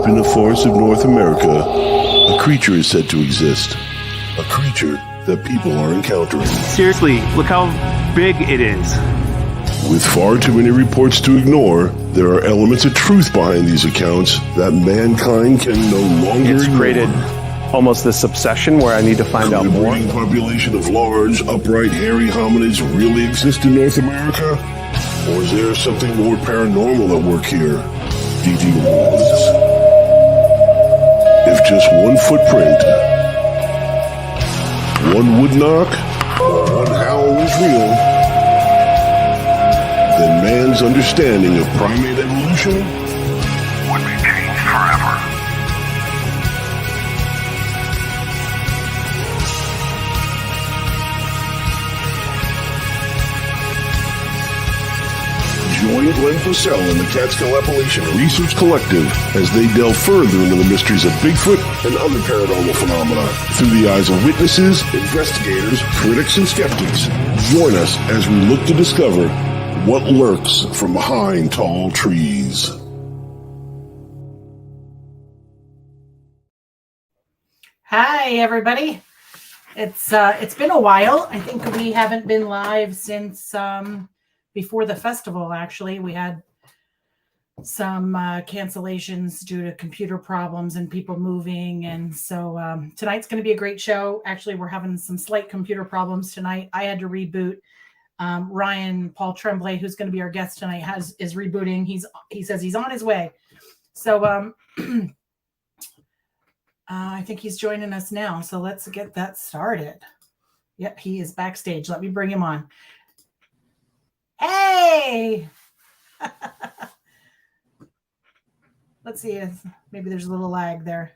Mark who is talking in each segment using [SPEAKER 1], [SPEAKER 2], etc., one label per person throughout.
[SPEAKER 1] Deep in the forests of North America, a creature is said to exist. A creature that people are encountering.
[SPEAKER 2] Seriously, look how big it is.
[SPEAKER 1] With far too many reports to ignore, there are elements of truth behind these accounts that mankind can no longer
[SPEAKER 2] It's
[SPEAKER 1] ignore.
[SPEAKER 2] created almost this obsession where I need to find out
[SPEAKER 1] Could a
[SPEAKER 2] more.
[SPEAKER 1] breeding population of large, upright, hairy hominids really exist in North America? Or is there something more paranormal at work here? DT Woods. If just one footprint, one wood knock, or one howl is real, then man's understanding of primate evolution would be changed forever. Join GWEN PURCELL and the Catskill Appalachian Research Collective as they delve further into the mysteries of Bigfoot and other paranormal phenomena through the eyes of witnesses, investigators, critics, and skeptics. Join us as we look to discover what lurks from behind tall trees.
[SPEAKER 3] Hi, everybody. It's been a while. I think we haven't been live since before the festival. Actually, we had some cancellations due to computer problems and people moving, and so tonight's going to be a great show. Actually, we're having some slight computer problems tonight. I had to reboot. Ryan Paul Tremblay, who's going to be our guest tonight, is rebooting. He says he's on his way. So I think he's joining us now. So let's get that started. Yep, he is backstage. Let me bring him on. Hey! Let's see if maybe there's a little lag there.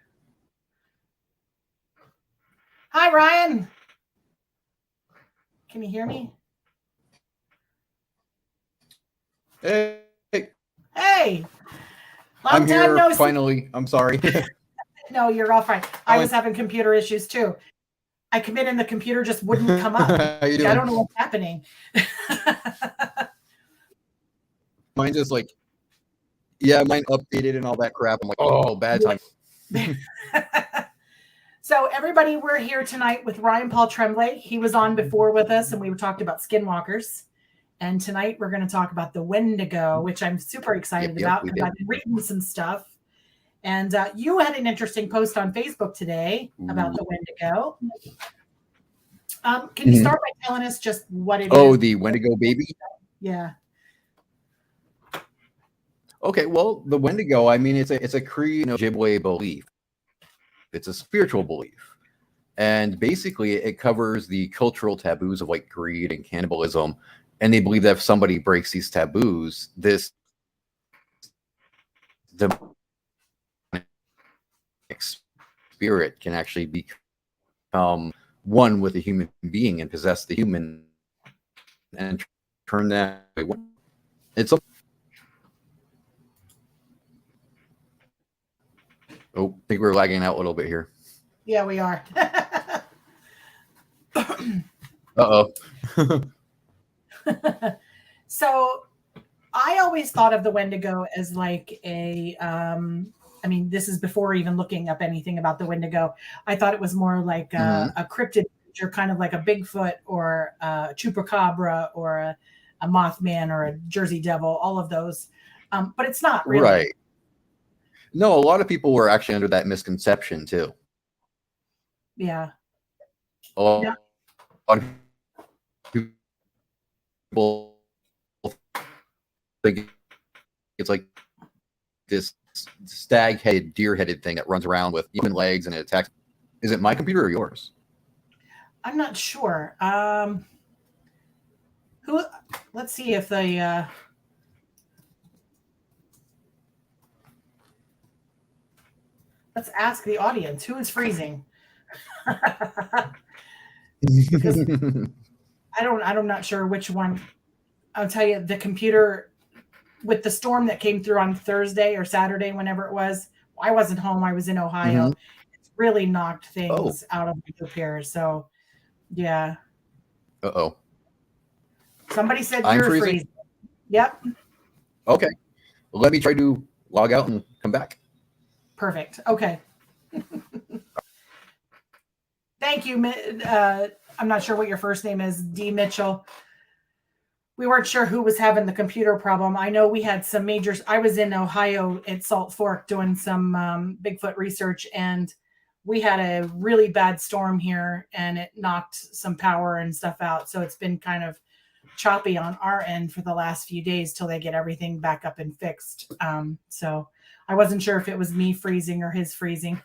[SPEAKER 3] Hi, Ryan. Can you hear me?
[SPEAKER 4] Hey.
[SPEAKER 3] Hey.
[SPEAKER 4] I'm here finally. I'm sorry.
[SPEAKER 3] No, you're all fine. I was having computer issues too. I come in and the computer just wouldn't come up.
[SPEAKER 4] How you doing?
[SPEAKER 3] I don't know what's happening.
[SPEAKER 4] Mine just like, yeah, mine updated and all that crap. I'm like, oh, bad time.
[SPEAKER 3] So everybody, we're here tonight with Ryan Paul Tremblay. He was on before with us and we talked about skinwalkers. And tonight we're going to talk about the Wendigo, which I'm super excited about because I've been reading some stuff. And you had an interesting post on Facebook today about the Wendigo. Can you start by telling us just what it is?
[SPEAKER 4] Oh, the Wendigo baby?
[SPEAKER 3] Yeah.
[SPEAKER 4] Okay, well, the Wendigo, I mean, it's a Cree Ojibwe belief. It's a spiritual belief. And basically, it covers the cultural taboos of like greed and cannibalism. And they believe that if somebody breaks these taboos, this demonic spirit can actually become one with a human being and possess the human and turn that. It's Oh, I think we're lagging out a little bit here.
[SPEAKER 3] Yeah, we are.
[SPEAKER 4] Uh-oh.
[SPEAKER 3] So I always thought of the Wendigo as like a, I mean, this is before even looking up anything about the Wendigo. I thought it was more like a cryptid creature, kind of like a Bigfoot or a chupacabra or a Mothman or a Jersey Devil, all of those. But it's not really.
[SPEAKER 4] Right. No, a lot of people were actually under that misconception too.
[SPEAKER 3] Yeah.
[SPEAKER 4] A lot of people think it's like this stag-headed, deer-headed thing that runs around with human legs and it attacks. Is it my computer or yours?
[SPEAKER 3] I'm not sure. Let's see if the let's ask the audience who is freezing. Because I'm not sure which one. I'll tell you, the computer with the storm that came through on Thursday or Saturday, whenever it was, I wasn't home. I was in Ohio. It's really knocked things out of repair. So, yeah.
[SPEAKER 4] Uh-oh.
[SPEAKER 3] Somebody said
[SPEAKER 4] I'm
[SPEAKER 3] you're freezing. Yep.
[SPEAKER 4] Okay. Well, let me try to log out and come back.
[SPEAKER 3] Perfect. Okay. Thank you. I'm not sure what your first name is, D. Mitchell. We weren't sure who was having the computer problem. I know we had some major. I was in Ohio at Salt Fork doing some Bigfoot research, and we had a really bad storm here, and it knocked some power and stuff out. So it's been kind of choppy on our end for the last few days till they get everything back up and fixed. So I wasn't sure if it was me freezing or his freezing.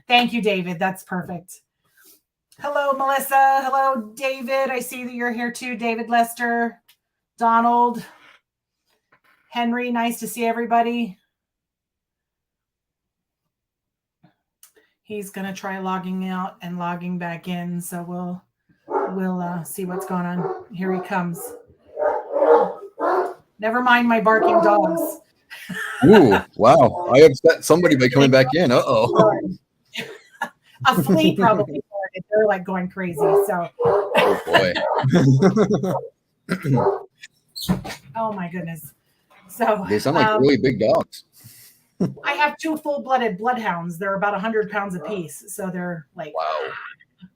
[SPEAKER 3] Thank you, David. That's perfect. Hello, Melissa. Hello, David. I see that you're here too. David Lester, Donald, Henry. Nice to see everybody. He's going to try logging out and logging back in. So we'll see what's going on. Here he comes. Never mind my barking dogs.
[SPEAKER 4] Ooh, wow. I upset somebody by coming back in. Uh-oh.
[SPEAKER 3] A flea probably. They're like going crazy. So.
[SPEAKER 4] Oh, boy.
[SPEAKER 3] Oh, my goodness. So
[SPEAKER 4] They sound like really big dogs.
[SPEAKER 3] I have 2 full-blooded bloodhounds. They're about 100 pounds apiece. So they're like,
[SPEAKER 4] wow.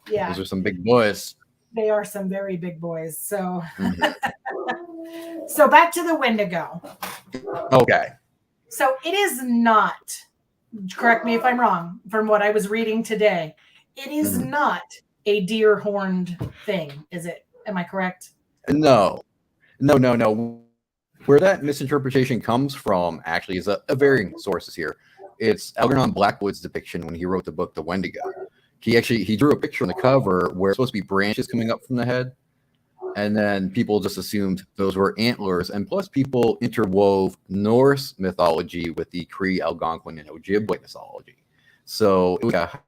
[SPEAKER 3] Yeah.
[SPEAKER 4] Those are some big boys.
[SPEAKER 3] They are some very big boys. So, So back to the Wendigo.
[SPEAKER 4] Okay.
[SPEAKER 3] So it is not, correct me if I'm wrong, from what I was reading today, it is not a deer horned thing, is it? Am I correct?
[SPEAKER 4] No. Where that misinterpretation comes from actually is a varying sources here. It's Algernon Blackwood's depiction when he wrote the book The Wendigo. He drew a picture on the cover where it's supposed to be branches coming up from the head. And then people just assumed those were antlers. And plus people interwove Norse mythology with the Cree, Algonquin, and Ojibwe mythology. So it was a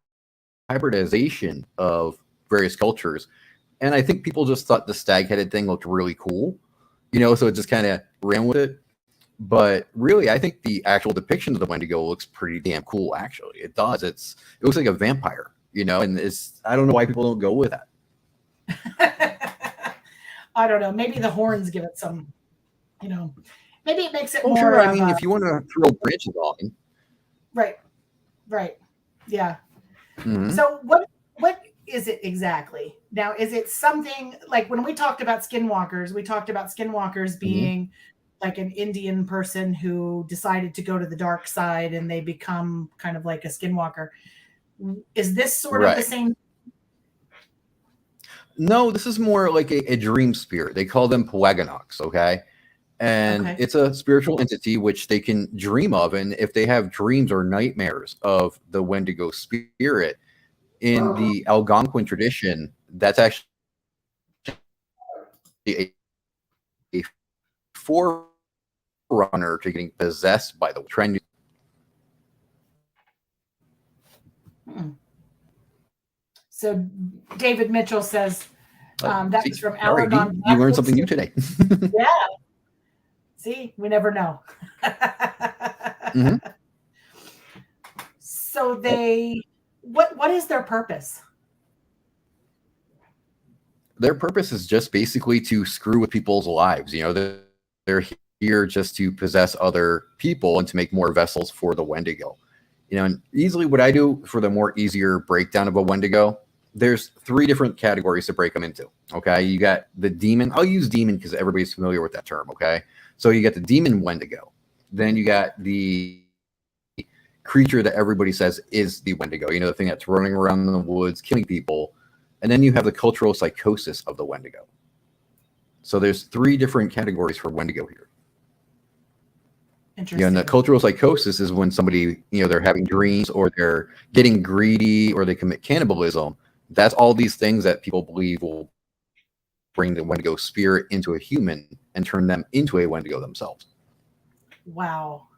[SPEAKER 4] hybridization of various cultures. And I think people just thought the stag-headed thing looked really cool. So it just kind of ran with it. But really, I think the actual depiction of the Wendigo looks pretty damn cool, actually. It does. It looks like a vampire, and I don't know why people don't go with that.
[SPEAKER 3] I don't know. Maybe the horns give it some, maybe it makes it more.
[SPEAKER 4] Sure. I mean, if you want to throw branches on.
[SPEAKER 3] Right. Yeah.
[SPEAKER 4] Mm-hmm.
[SPEAKER 3] So what is it exactly? Now, is it something like when we talked about skinwalkers, being like an Indian person who decided to go to the dark side and they become kind of like a skinwalker. Is this sort of the same?
[SPEAKER 4] No, this is more like a dream spirit. They call them Pewaganox, okay? And it's a spiritual entity which they can dream of. And if they have dreams or nightmares of the Wendigo spirit, in the Algonquin tradition, that's actually a forerunner to getting possessed by the trend.
[SPEAKER 3] So David Mitchell says that was from Algernon.
[SPEAKER 4] You learned something new today.
[SPEAKER 3] Yeah. See, we never know. So what is their purpose?
[SPEAKER 4] Their purpose is just basically to screw with people's lives. They're here just to possess other people and to make more vessels for the Wendigo. And easily what I do for the more easier breakdown of a Wendigo, there's 3 different categories to break them into. Okay. You got the demon. I'll use demon because everybody's familiar with that term. Okay. So you got the demon Wendigo. Then you got the creature that everybody says is the Wendigo, the thing that's running around in the woods, killing people. And then you have the cultural psychosis of the Wendigo. So there's 3 different categories for Wendigo here.
[SPEAKER 3] Interesting.
[SPEAKER 4] And the cultural psychosis is when somebody, they're having dreams or they're getting greedy or they commit cannibalism. That's all these things that people believe will bring the Wendigo spirit into a human and turn them into a Wendigo themselves.
[SPEAKER 3] Wow.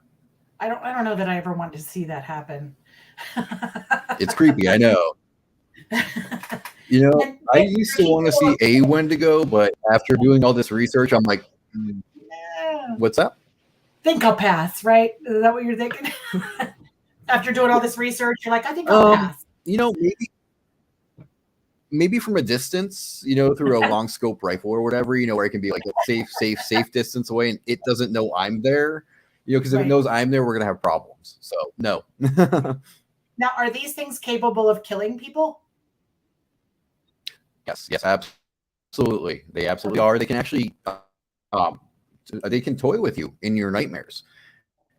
[SPEAKER 3] I don't know that I ever want to see that happen.
[SPEAKER 4] It's creepy, I know. I used to want to see a Wendigo, but after doing all this research, I'm like, what's up?
[SPEAKER 3] Think I'll pass, right? Is that what you're thinking? After doing all this research, you're like, I think I'll pass.
[SPEAKER 4] Maybe from a distance, through a long scope rifle or whatever, where it can be like a safe distance away and it doesn't know I'm there. Because if it
[SPEAKER 3] Right.
[SPEAKER 4] knows I'm there, we're gonna have problems. So no.
[SPEAKER 3] Now, are these things capable of killing people?
[SPEAKER 4] Yes, absolutely. They absolutely are. They can actually, they can toy with you in your nightmares.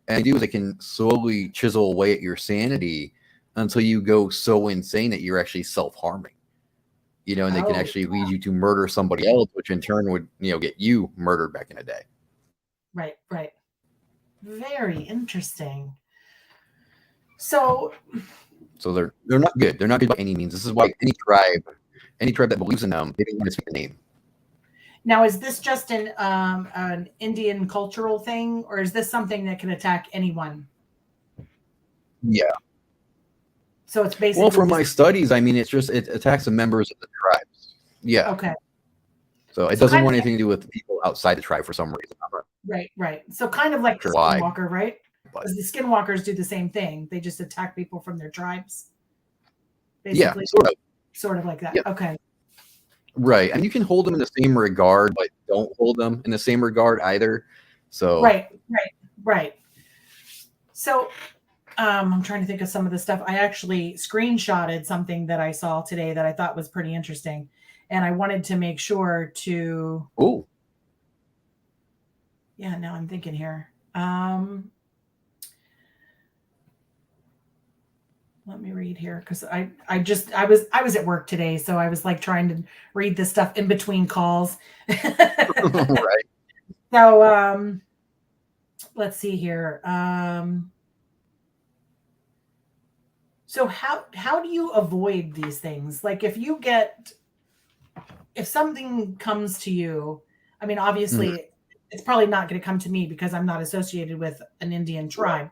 [SPEAKER 4] And they do is they can slowly chisel away at your sanity until you go so insane that you're actually self-harming. And they can
[SPEAKER 3] Oh,
[SPEAKER 4] actually lead you to murder somebody else, which in turn would, get you murdered back in the day.
[SPEAKER 3] right, right. Very interesting. So,
[SPEAKER 4] So they're not good. They're not good by any means. This is why any tribe that believes in them, they don't want to speak the name.
[SPEAKER 3] now is this just an Indian cultural thing, or is this something that can attack anyone?
[SPEAKER 4] Yeah.
[SPEAKER 3] So it's basically
[SPEAKER 4] Well, from my studies, I mean, it attacks the members of the tribes. Yeah.
[SPEAKER 3] okay.
[SPEAKER 4] So it
[SPEAKER 3] So
[SPEAKER 4] doesn't
[SPEAKER 3] kind
[SPEAKER 4] want
[SPEAKER 3] of
[SPEAKER 4] anything to do with the people outside the tribe for some reason. I'm not
[SPEAKER 3] right, right. So kind of like the
[SPEAKER 4] sure why,
[SPEAKER 3] skinwalker, right?
[SPEAKER 4] but
[SPEAKER 3] Because the skinwalkers do the same thing. They just attack people from their tribes.
[SPEAKER 4] yeah,
[SPEAKER 3] Basically,
[SPEAKER 4] sort of.
[SPEAKER 3] like that.
[SPEAKER 4] Yeah.
[SPEAKER 3] Okay.
[SPEAKER 4] Right. And you can hold them in the same regard, but don't hold them in the same regard either. So
[SPEAKER 3] Right, right, right. So I'm trying to think of some of the stuff. I actually screenshotted something that I saw today that I thought was pretty interesting. And I wanted to make sure to
[SPEAKER 4] oh,
[SPEAKER 3] yeah, now I'm thinking here. Let me read here because I was at work today, so I was like trying to read this stuff in between calls.
[SPEAKER 4] right.
[SPEAKER 3] So let's see here. So how do you avoid these things? Like if something comes to you, I mean, obviously it's probably not going to come to me because I'm not associated with an Indian tribe.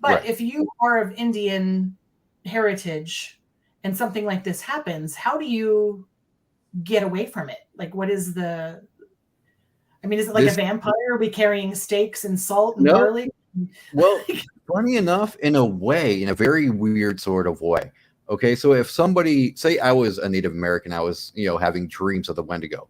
[SPEAKER 3] But
[SPEAKER 4] Right.
[SPEAKER 3] if you are of Indian heritage and something like this happens, how do you get away from it? Like, what is I mean, is it like a
[SPEAKER 4] This
[SPEAKER 3] vampire? Are we carrying steaks and salt and
[SPEAKER 4] no.
[SPEAKER 3] garlic?
[SPEAKER 4] Well, funny enough, in a way, in a very weird sort of way. Okay, so if somebody, say I was a Native American, I was, having dreams of the Wendigo,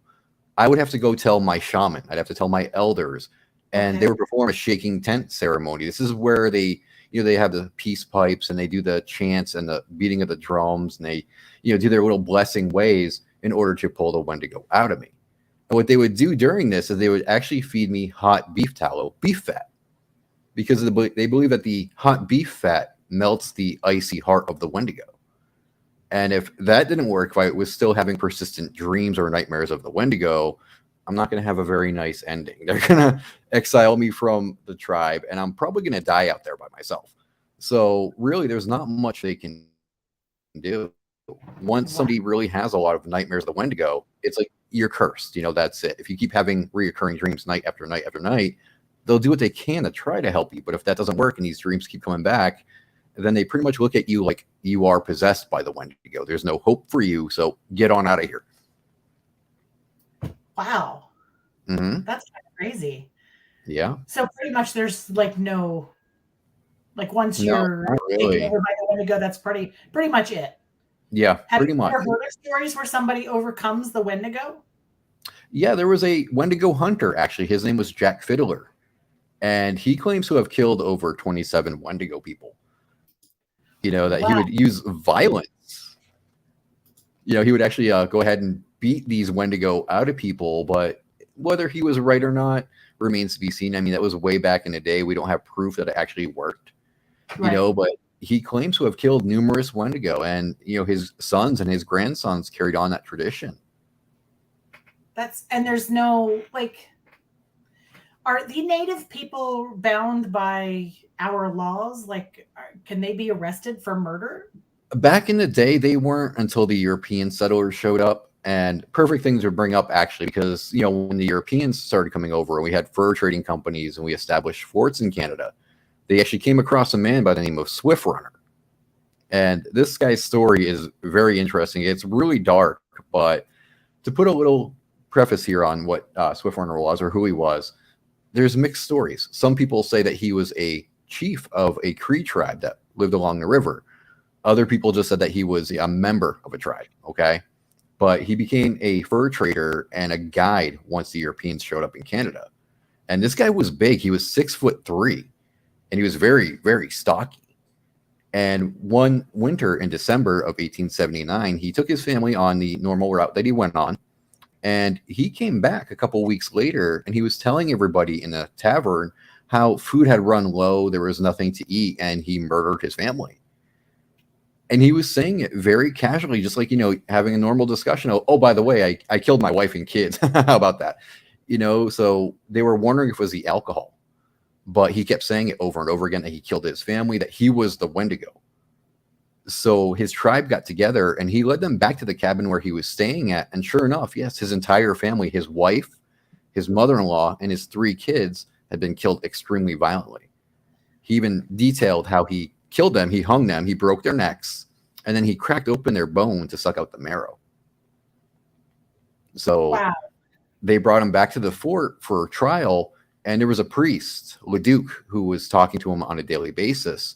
[SPEAKER 4] I would have to go tell my shaman. I'd have to tell my elders, and
[SPEAKER 3] Okay.
[SPEAKER 4] they would perform a shaking tent ceremony. This is where they have the peace pipes and they do the chants and the beating of the drums, and they, do their little blessing ways in order to pull the Wendigo out of me. And what they would do during this is they would actually feed me hot beef tallow, beef fat, because they believe that the hot beef fat melts the icy heart of the Wendigo. And if that didn't work, if I was still having persistent dreams or nightmares of the Wendigo, I'm not going to have a very nice ending. They're going to exile me from the tribe, and I'm probably going to die out there by myself. So really, there's not much they can do. Once somebody really has a lot of nightmares of the Wendigo, it's like you're cursed. That's it. If you keep having reoccurring dreams night after night after night, they'll do what they can to try to help you. But if that doesn't work and these dreams keep coming back, then they pretty much look at you like you are possessed by the Wendigo. There's no hope for you, so get on out of here.
[SPEAKER 3] Wow.
[SPEAKER 4] Mm-hmm.
[SPEAKER 3] That's kind of crazy.
[SPEAKER 4] Yeah.
[SPEAKER 3] So pretty much there's like no, like once you're
[SPEAKER 4] really
[SPEAKER 3] taken over by the Wendigo, that's pretty much it.
[SPEAKER 4] Yeah, pretty much.
[SPEAKER 3] Have you ever heard of stories where somebody overcomes the Wendigo?
[SPEAKER 4] Yeah, there was a Wendigo hunter, actually. His name was Jack Fiddler. And he claims to have killed over 27 Wendigo people. That he would use violence. He would actually go ahead and beat these Wendigo out of people. But whether he was right or not remains to be seen. I mean, that was way back in the day. We don't have proof that it actually worked.
[SPEAKER 3] Right.
[SPEAKER 4] But he claims to have killed numerous Wendigo. And, his sons and his grandsons carried on that tradition.
[SPEAKER 3] And there's no, like, are the native people bound by our laws? Like, can they be arrested for murder?
[SPEAKER 4] Back in the day, they weren't until the European settlers showed up. And perfect thing to bring up, actually, because, when the Europeans started coming over and we had fur trading companies and we established forts in Canada, they actually came across a man by the name of Swift Runner. And this guy's story is very interesting. It's really dark, but to put a little preface here on what Swift Runner was or who he was, there's mixed stories. Some people say that he was a chief of a Cree tribe that lived along the river. Other people just said that he was a member of a tribe, okay? But he became a fur trader and a guide once the Europeans showed up in Canada. And this guy was big. He was 6'3", and he was very, very stocky. And one winter in December of 1879, he took his family on the normal route that he went on. And he came back a couple weeks later, and he was telling everybody in the tavern how food had run low, there was nothing to eat, and he murdered his family. And he was saying it very casually, just like, having a normal discussion. Oh, by the way, I killed my wife and kids. How about that? So they were wondering if it was the alcohol. But he kept saying it over and over again that he killed his family, that he was the Wendigo. So his tribe got together, and he led them back to the cabin where he was staying at. And sure enough, yes, his entire family, his wife, his mother-in-law, and his 3 kids had been killed extremely violently. He even detailed how he killed them. He hung them. He broke their necks. And then he cracked open their bone to suck out the marrow. So
[SPEAKER 3] Wow.
[SPEAKER 4] they brought him back to the fort for trial. And there was a priest, Leduc, who was talking to him on a daily basis.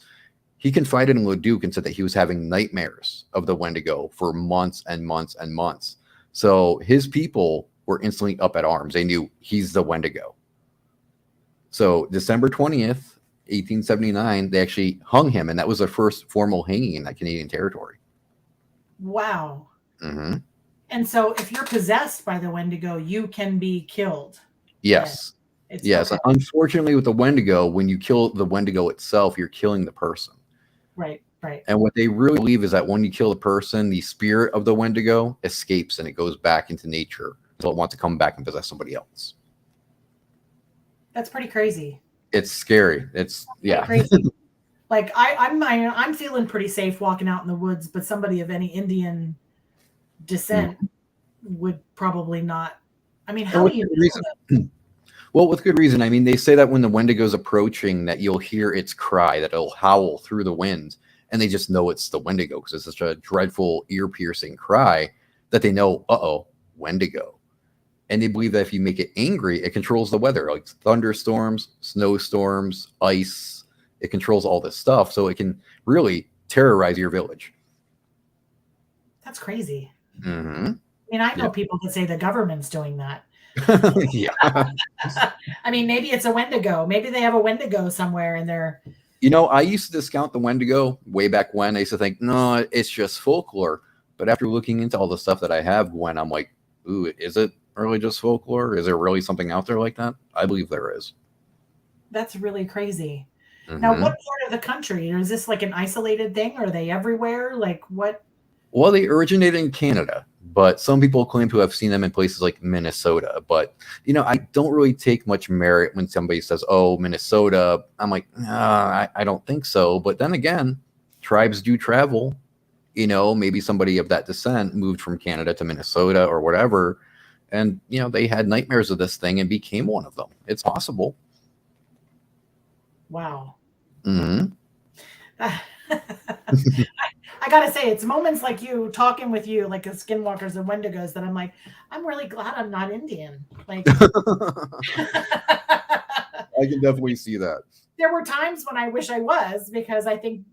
[SPEAKER 4] He confided in Leduc and said that he was having nightmares of the Wendigo for months and months and months. So his people were instantly up at arms. They knew he's the Wendigo. So December 20th, 1879, they actually hung him. And that was their first formal hanging in that Canadian territory.
[SPEAKER 3] Wow.
[SPEAKER 4] Mm-hmm.
[SPEAKER 3] And so if you're possessed by the Wendigo, you can be killed.
[SPEAKER 4] Yes. Yes.
[SPEAKER 3] Okay.
[SPEAKER 4] Unfortunately, with the Wendigo, when you kill the Wendigo itself, you're killing the person.
[SPEAKER 3] Right.
[SPEAKER 4] And what they really believe is that when you kill the person, the spirit of the Wendigo escapes and it goes back into nature. So it wants to come back and possess somebody else.
[SPEAKER 3] That's pretty crazy.
[SPEAKER 4] It's scary. It's
[SPEAKER 3] Crazy. Like I'm feeling pretty safe walking out in the woods, but somebody of any Indian descent would probably not. I mean, how do you know that?
[SPEAKER 4] Well, with good reason. I mean, they say that when the Wendigo's approaching, that you'll hear its cry, that it'll howl through the wind, and they just know it's the Wendigo because it's such a dreadful, ear-piercing cry that they know, Wendigo. And they believe that if you make it angry, it controls the weather, like thunderstorms, snowstorms, ice. It controls all this stuff, so it can really terrorize your village.
[SPEAKER 3] That's crazy.
[SPEAKER 4] Mm-hmm.
[SPEAKER 3] I mean, I know people that say the government's doing that.
[SPEAKER 4] Yeah.
[SPEAKER 3] I mean, maybe it's a Wendigo. Maybe they have a Wendigo somewhere in there.
[SPEAKER 4] I used to discount the Wendigo way back when. I used to think, no, it's just folklore. But after looking into all the stuff that I have, Gwen, I'm like, ooh, is it really just folklore? Is there really something out there like that? I believe there is.
[SPEAKER 3] That's really crazy.
[SPEAKER 4] Mm-hmm.
[SPEAKER 3] Now, what part of the country? Is this like an isolated thing? Are they everywhere? Like what?
[SPEAKER 4] Well, they originated in Canada, but some people claim to have seen them in places like Minnesota. But, I don't really take much merit when somebody says, oh, Minnesota. I'm like, nah, I don't think so. But then again, tribes do travel. Maybe somebody of that descent moved from Canada to Minnesota or whatever. And, they had nightmares of this thing and became one of them. It's possible.
[SPEAKER 3] Wow.
[SPEAKER 4] Mm-hmm.
[SPEAKER 3] I gotta say, it's moments like you talking with you, like the skinwalkers and Wendigos, that I'm like, I'm really glad I'm not Indian. Like,
[SPEAKER 4] I can definitely see that.
[SPEAKER 3] There were times when I wish I was, because I think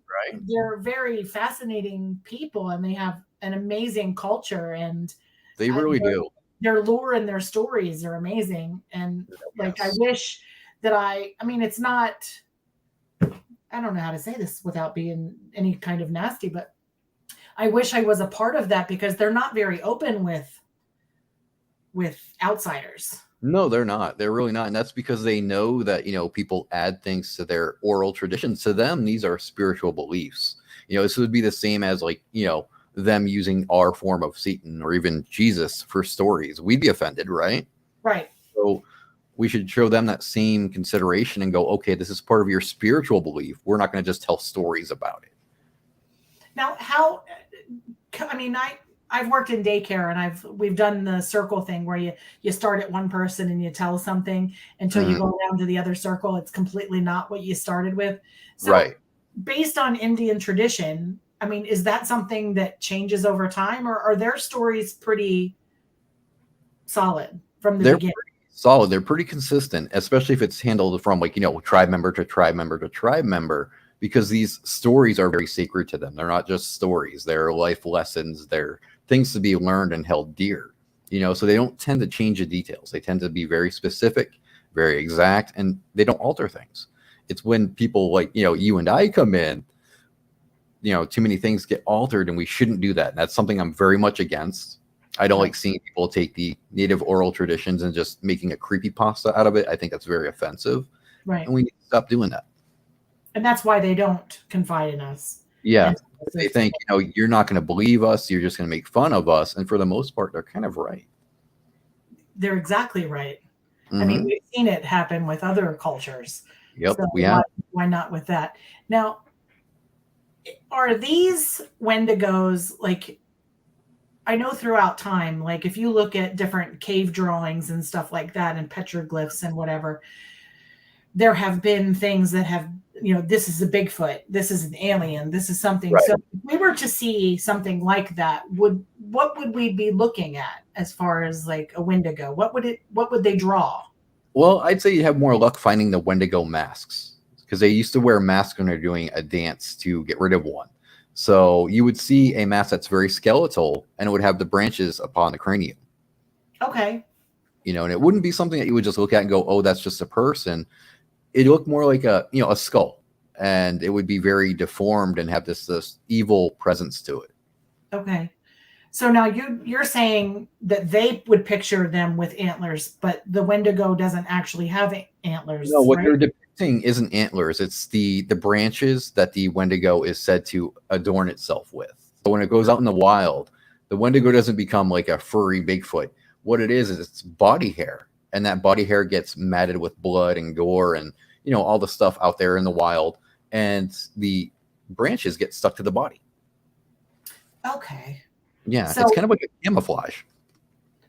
[SPEAKER 3] they're very fascinating people and they have an amazing culture, and
[SPEAKER 4] they really do.
[SPEAKER 3] Their lore and their stories are amazing. And like, I wish that I mean, it's not, I don't know how to say this without being any kind of nasty, but I wish I was a part of that, because they're not very open with outsiders.
[SPEAKER 4] No, they're not. They're really not. And that's because they know that, people add things to their oral traditions. To them, these are spiritual beliefs. This would be the same as like, them using our form of Satan or even Jesus for stories. We'd be offended, right?
[SPEAKER 3] Right.
[SPEAKER 4] So we should show them that same consideration and go, okay, this is part of your spiritual belief. We're not going to just tell stories about it.
[SPEAKER 3] Now, I've worked in daycare, and we've done the circle thing where you start at one person and you tell something until you go down to the other circle. It's completely not what you started with. So based on Indian tradition, I mean, is that something that changes over time, or are their stories pretty solid from the beginning?
[SPEAKER 4] Solid. They're pretty consistent, especially if it's handled from like, tribe member to tribe member to tribe member, because these stories are very sacred to them. They're not just stories. They're life lessons. They're things to be learned and held dear, so they don't tend to change the details. They tend to be very specific, very exact, and they don't alter things. It's when people like, you and I come in, too many things get altered, and we shouldn't do that. And that's something I'm very much against. I don't like seeing people take the native oral traditions and just making a creepypasta out of it. I think that's very offensive.
[SPEAKER 3] Right.
[SPEAKER 4] And we need to stop doing that.
[SPEAKER 3] And that's why they don't confide in us.
[SPEAKER 4] Yeah.
[SPEAKER 3] And
[SPEAKER 4] They think, you're not going to believe us. You're just going to make fun of us. And for the most part, they're kind of right.
[SPEAKER 3] They're exactly right.
[SPEAKER 4] Mm-hmm.
[SPEAKER 3] I mean, we've seen it happen with other cultures.
[SPEAKER 4] Yep,
[SPEAKER 3] so
[SPEAKER 4] we have.
[SPEAKER 3] Why not with that? Now, are these Wendigos, like, I know throughout time, like if you look at different cave drawings and stuff like that and petroglyphs and whatever, there have been things that have, this is a Bigfoot, this is an alien, this is something.
[SPEAKER 4] Right.
[SPEAKER 3] So if we were to see something like that, what would we be looking at as far as like a Wendigo? What would they draw?
[SPEAKER 4] Well, I'd say you have more luck finding the Wendigo masks, because they used to wear masks when they're doing a dance to get rid of one. So you would see a mask that's very skeletal, and it would have the branches upon the cranium.
[SPEAKER 3] Okay.
[SPEAKER 4] And it wouldn't be something that you would just look at and go, oh, that's just a person. It'd look more like a skull, and it would be very deformed and have this evil presence to it.
[SPEAKER 3] Okay. So now you're saying that they would picture them with antlers, but the Wendigo doesn't actually have antlers.
[SPEAKER 4] No, what
[SPEAKER 3] right?
[SPEAKER 4] they're depicting isn't antlers. It's the branches that the Wendigo is said to adorn itself with. So when it goes out in the wild, the Wendigo doesn't become like a furry Bigfoot. What it is it's body hair, and that body hair gets matted with blood and gore and all the stuff out there in the wild, and the branches get stuck to the body.
[SPEAKER 3] Okay.
[SPEAKER 4] Yeah,
[SPEAKER 3] So,
[SPEAKER 4] it's kind of like a camouflage.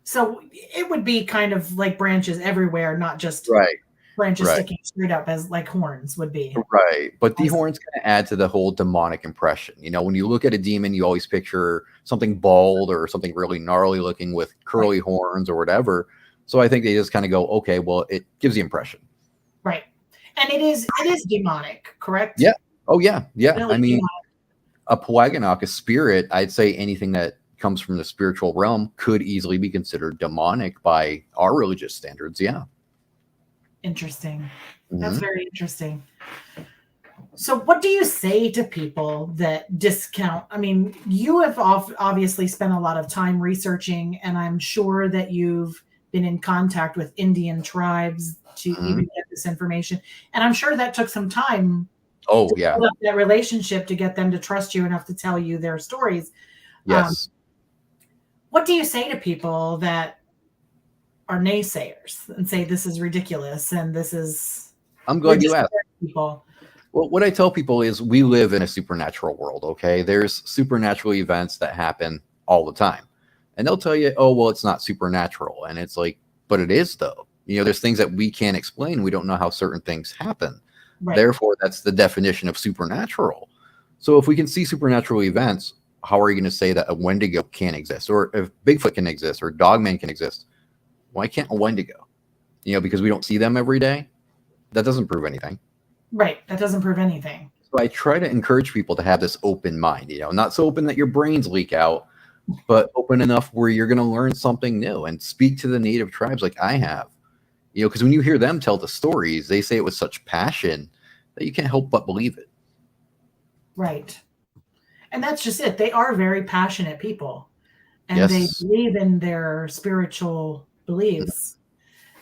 [SPEAKER 3] So it would be kind of like branches everywhere, not just branches sticking straight up as like horns would be.
[SPEAKER 4] Right. But the horns kind of add to the whole demonic impression. When you look at a demon, you always picture something bald or something really gnarly looking with curly horns or whatever. So I think they just kind of go, okay, well, it gives the impression.
[SPEAKER 3] Right. And it is demonic, correct?
[SPEAKER 4] Yeah. Oh, yeah. Yeah.
[SPEAKER 3] Really
[SPEAKER 4] I mean,
[SPEAKER 3] demonic.
[SPEAKER 4] a Pelagonok, a spirit, I'd say anything that comes from the spiritual realm could easily be considered demonic by our religious standards. Yeah.
[SPEAKER 3] Interesting.
[SPEAKER 4] Mm-hmm.
[SPEAKER 3] That's very interesting. So what do you say to people that discount? I mean, you have obviously spent a lot of time researching, and I'm sure that you've been in contact with Indian tribes to even get this information. And I'm sure that took some time.
[SPEAKER 4] Oh, yeah.
[SPEAKER 3] Build up that relationship to get them to trust you enough to tell you their stories.
[SPEAKER 4] Yes.
[SPEAKER 3] What do you say to people that are naysayers and say this is ridiculous and this is?
[SPEAKER 4] I'm glad you asked.
[SPEAKER 3] People.
[SPEAKER 4] Well, what I tell people is we live in a supernatural world, okay? There's supernatural events that happen all the time. And they'll tell you, oh, well, it's not supernatural. And it's like, but it is, though. There's things that we can't explain. We don't know how certain things happen. Right. Therefore, that's the definition of supernatural. So if we can see supernatural events, how are you going to say that a Wendigo can't exist? Or if Bigfoot can exist or Dogman can exist, why can't a Wendigo? Because we don't see them every day? That doesn't prove anything.
[SPEAKER 3] Right. That doesn't prove anything.
[SPEAKER 4] So I try to encourage people to have this open mind, not so open that your brains leak out, but open enough where you're going to learn something new and speak to the native tribes like I have. Because when you hear them tell the stories, they say it with such passion that you can't help but believe it.
[SPEAKER 3] Right. And that's just it. They are very passionate people, and
[SPEAKER 4] yes.
[SPEAKER 3] they believe in their spiritual beliefs.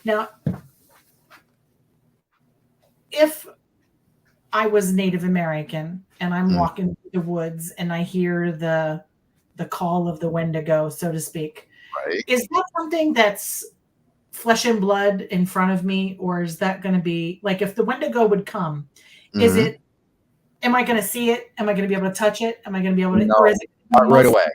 [SPEAKER 3] Now, if I was Native American and I'm walking through the woods and I hear the call of the Wendigo, so to speak, is that something that's flesh and blood in front of me, or is that going to be like if the Wendigo would come? Is it? Am I going to see it? Am I going to be able to touch it? Am I going to be able to?
[SPEAKER 4] No,
[SPEAKER 3] or is it
[SPEAKER 4] not right away.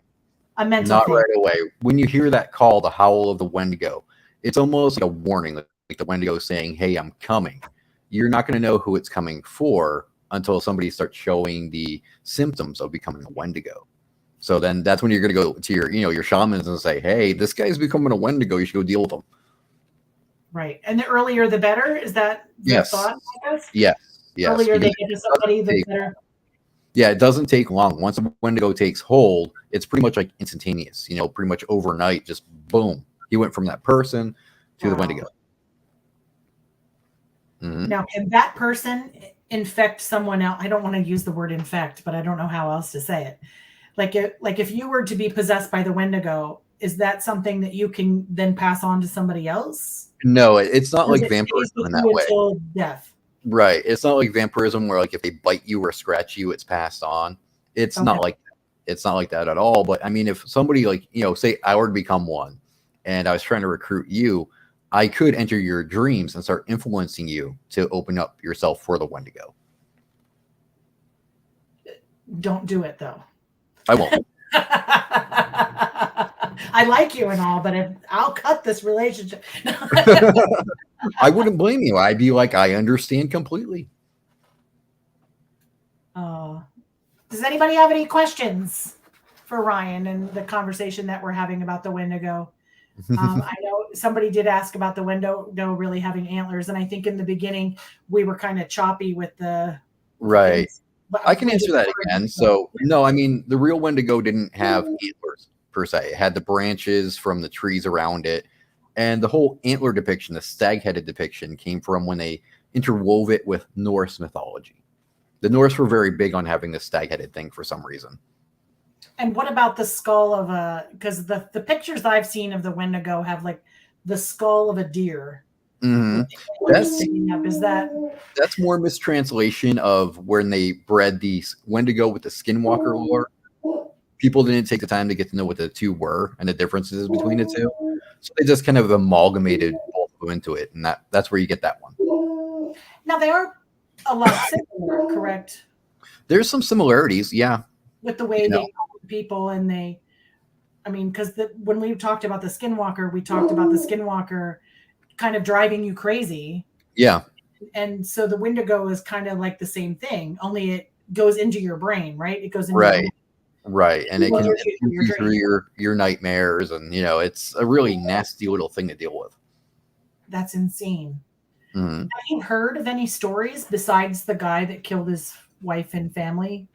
[SPEAKER 3] A mental
[SPEAKER 4] not
[SPEAKER 3] thing?
[SPEAKER 4] Right away. When you hear that call, the howl of the Wendigo, it's almost like a warning, like the Wendigo saying, "Hey, I'm coming." You're not going to know who it's coming for until somebody starts showing the symptoms of becoming a Wendigo. So then that's when you're going to go to your shamans and say, "Hey, this guy's becoming a Wendigo. You should go deal with him."
[SPEAKER 3] Right. And the earlier the better. Is that the thought? I guess?
[SPEAKER 4] Yes. Yes.
[SPEAKER 3] Earlier they get to somebody, the better.
[SPEAKER 4] Yeah, it doesn't take long. Once a Wendigo takes hold, it's pretty much like instantaneous. Pretty much overnight. Just boom, he went from that person to the Wendigo. Mm-hmm.
[SPEAKER 3] Now, can that person infect someone else? I don't want to use the word infect, but I don't know how else to say it. Like if you were to be possessed by the Wendigo, is that something that you can then pass on to somebody else?
[SPEAKER 4] No, it's not
[SPEAKER 3] Or
[SPEAKER 4] like
[SPEAKER 3] it stays
[SPEAKER 4] vampirism
[SPEAKER 3] with
[SPEAKER 4] in that
[SPEAKER 3] you
[SPEAKER 4] way.
[SPEAKER 3] until death?
[SPEAKER 4] Right. It's not like vampirism where like if they bite you or scratch you, it's passed on. It's
[SPEAKER 3] Okay.
[SPEAKER 4] not like that. It's not like that at all. But I mean, if somebody like, say I were to become one and I was trying to recruit you, I could enter your dreams and start influencing you to open up yourself for the Wendigo.
[SPEAKER 3] Don't do it though.
[SPEAKER 4] I won't.
[SPEAKER 3] I like you and all, but I'll cut this relationship.
[SPEAKER 4] I wouldn't blame you. I'd be like, I understand completely.
[SPEAKER 3] Does anybody have any questions for Ryan and the conversation that we're having about the Wendigo? I know somebody did ask about the Wendigo really having antlers, and I think in the beginning we were kind of choppy with the
[SPEAKER 4] Right.
[SPEAKER 3] things, but
[SPEAKER 4] I can answer that again. So, no, I mean, the real Wendigo didn't have antlers per se. It had the branches from the trees around it. And the whole antler depiction, the stag-headed depiction, came from when they interwove it with Norse mythology. The Norse were very big on having the stag-headed thing for some reason.
[SPEAKER 3] And what about the skull of because the pictures I've seen of the Wendigo have like the skull of a deer.
[SPEAKER 4] That's
[SPEAKER 3] that's
[SPEAKER 4] more mistranslation of when they bred the Wendigo with the Skinwalker lore. People didn't take the time to get to know what the two were and the differences between the two. So they just kind of amalgamated both of them into it. And that's where you get that one.
[SPEAKER 3] Now they are a lot similar, correct?
[SPEAKER 4] There's some similarities, yeah.
[SPEAKER 3] With the way they talk to people and because when we talked about the Skinwalker, we talked about the Skinwalker kind of driving you crazy.
[SPEAKER 4] Yeah.
[SPEAKER 3] And so the Wendigo is kind of like the same thing, only it goes into your brain, right? It goes into
[SPEAKER 4] Right. And it can you through your nightmares, and it's a really nasty little thing to deal with.
[SPEAKER 3] That's insane.
[SPEAKER 4] Mm-hmm.
[SPEAKER 3] Have you heard of any stories besides the guy that killed his wife and family?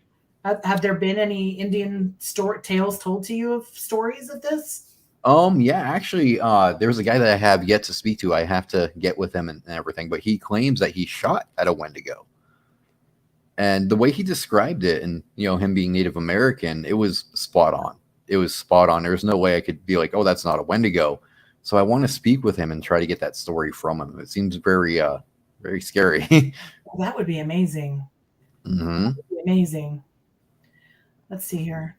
[SPEAKER 3] Have there been any Indian tales told to you of stories of this?
[SPEAKER 4] Yeah, actually, there's a guy that I have yet to speak to. I have to get with him and everything, but he claims that he shot at a Wendigo. And the way he described it, and him being Native American, it was spot on. It was spot on. There's no way I could be like, oh, that's not a Wendigo. So I want to speak with him and try to get that story from him. It seems very, very scary.
[SPEAKER 3] That would be amazing.
[SPEAKER 4] Mm-hmm.
[SPEAKER 3] That would be amazing. Let's see here.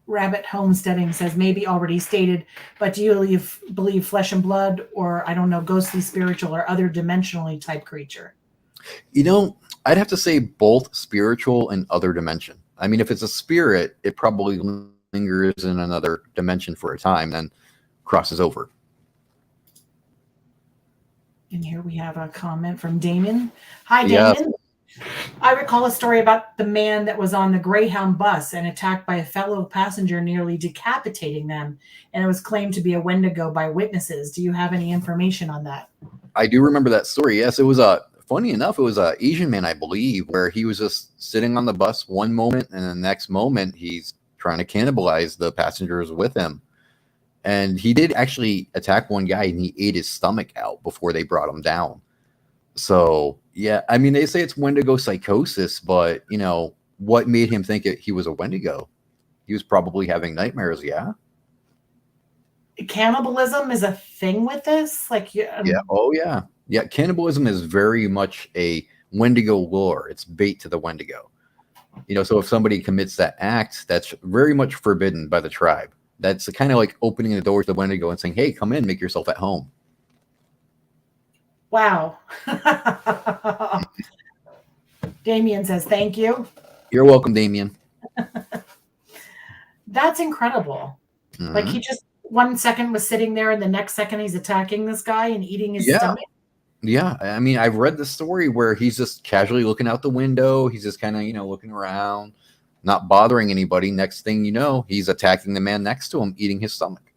[SPEAKER 3] Rabbit Homesteading says, maybe already stated, but do you believe flesh and blood, or I don't know, ghostly, spiritual, or other dimensionally type creature?
[SPEAKER 4] I'd have to say both spiritual and other dimension. I mean, if it's a spirit, it probably lingers in another dimension for a time, then crosses over.
[SPEAKER 3] And here we have a comment from Damon. Hi, Damon. Yes. I recall a story about the man that was on the Greyhound bus and attacked by a fellow passenger, nearly decapitating them. And it was claimed to be a Wendigo by witnesses. Do you have any information on that?
[SPEAKER 4] I do remember that story. Yes, it was funny enough, it was an Asian man, I believe, where he was just sitting on the bus one moment, and the next moment he's trying to cannibalize the passengers with him. And he did actually attack one guy, and he ate his stomach out before they brought him down. So, yeah, I mean, they say it's Wendigo psychosis, but, what made him think he was a Wendigo? He was probably having nightmares, yeah?
[SPEAKER 3] Cannibalism is a thing with this?
[SPEAKER 4] Yeah, oh, yeah. Yeah, cannibalism is very much a Wendigo lore. It's bait to the Wendigo. So if somebody commits that act, that's very much forbidden by the tribe. That's kind of like opening the doors to the Wendigo and saying, hey, come in, make yourself at home.
[SPEAKER 3] Wow. Damien says, thank you.
[SPEAKER 4] You're welcome, Damien.
[SPEAKER 3] That's incredible. Mm-hmm. Like he just 1 second was sitting there and the next second he's attacking this guy and eating his stomach.
[SPEAKER 4] Yeah. I mean, I've read the story where he's just casually looking out the window. He's just kind of, looking around, not bothering anybody. Next thing you know, he's attacking the man next to him, eating his stomach.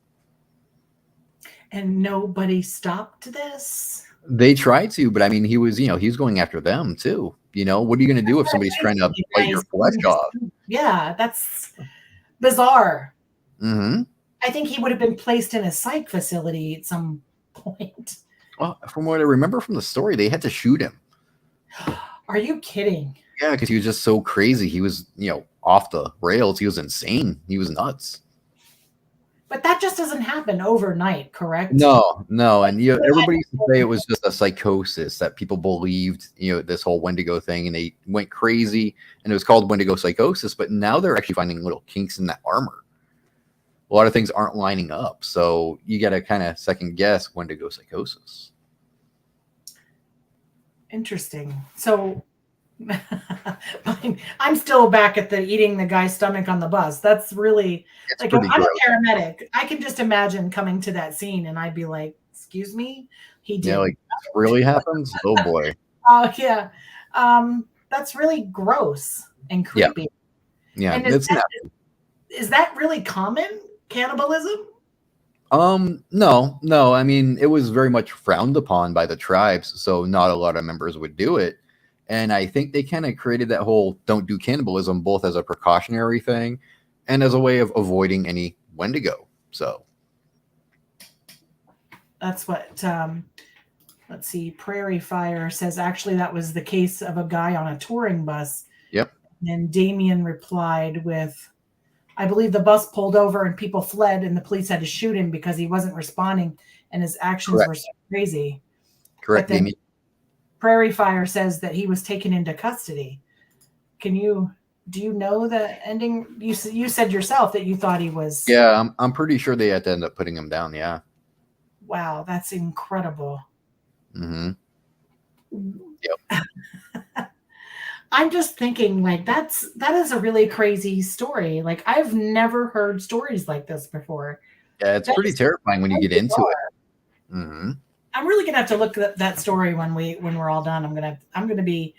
[SPEAKER 3] And nobody stopped this?
[SPEAKER 4] They tried to, but I mean, he was going after them too. What are you going to do if somebody's trying to bite your flesh off?
[SPEAKER 3] Yeah, that's bizarre.
[SPEAKER 4] Mm-hmm.
[SPEAKER 3] I think he would have been placed in a psych facility at some point.
[SPEAKER 4] Well, from what I remember from the story, they had to shoot him.
[SPEAKER 3] Are you kidding?
[SPEAKER 4] Yeah, because he was just so crazy. He was, off the rails. He was insane. He was nuts.
[SPEAKER 3] But that just doesn't happen overnight, correct?
[SPEAKER 4] No, and everybody used to say it was just a psychosis that people believed, this whole Wendigo thing, and they went crazy, and it was called Wendigo psychosis. But now they're actually finding little kinks in that armor. A lot of things aren't lining up, so you got to kind of second guess Wendigo psychosis.
[SPEAKER 3] Interesting. So I'm still back at the eating the guy's stomach on the bus. That's really like, if I'm a paramedic, I can just imagine coming to that scene and I'd be like, excuse me, he did.
[SPEAKER 4] Yeah, like, this really happens? Oh boy.
[SPEAKER 3] Oh yeah. That's really gross and creepy.
[SPEAKER 4] Yeah.
[SPEAKER 3] And is that really common, cannibalism?
[SPEAKER 4] No. I mean, it was very much frowned upon by the tribes, so not a lot of members would do it. And I think they kind of created that whole don't do cannibalism both as a precautionary thing and as a way of avoiding any Wendigo. So
[SPEAKER 3] that's what, let's see, Prairie Fire says, actually, that was the case of a guy on a touring bus.
[SPEAKER 4] Yep.
[SPEAKER 3] And Damien replied with, I believe the bus pulled over and people fled and the police had to shoot him because he wasn't responding and his actions were so crazy.
[SPEAKER 4] Correct, Damien.
[SPEAKER 3] Prairie Fire says that he was taken into custody. Do you know the ending? You said yourself that you thought he was.
[SPEAKER 4] Yeah, I'm pretty sure they had to end up putting him down. Yeah.
[SPEAKER 3] Wow, that's incredible.
[SPEAKER 4] Mm-hmm. Yep.
[SPEAKER 3] I'm just thinking, like, that is a really crazy story. Like, I've never heard stories like this before.
[SPEAKER 4] Yeah, it's pretty terrifying when you get into it. Mm-hmm.
[SPEAKER 3] I'm really gonna have to look at that story when we're all done. I'm gonna be,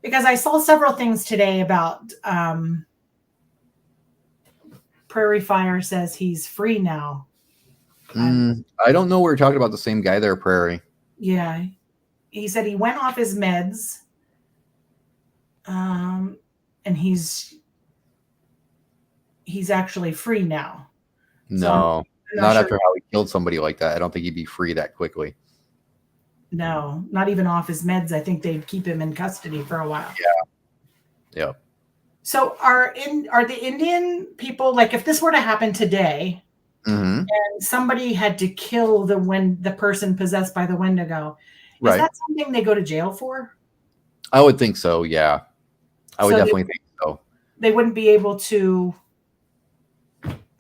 [SPEAKER 3] because I saw several things today about Prairie Fire says he's free now.
[SPEAKER 4] I don't know. We're talking about the same guy there, Prairie.
[SPEAKER 3] Yeah, he said he went off his meds, and he's actually free now.
[SPEAKER 4] No. Not after how he killed somebody like that. I don't think he'd be free that quickly.
[SPEAKER 3] No, not even off his meds. I think they'd keep him in custody for a while.
[SPEAKER 4] Yeah.
[SPEAKER 3] So are the Indian people, like, if this were to happen today, and somebody had to kill the person possessed by the Wendigo, is that something they go to jail for?
[SPEAKER 4] I would think so. Yeah, I would definitely think so.
[SPEAKER 3] They wouldn't be able to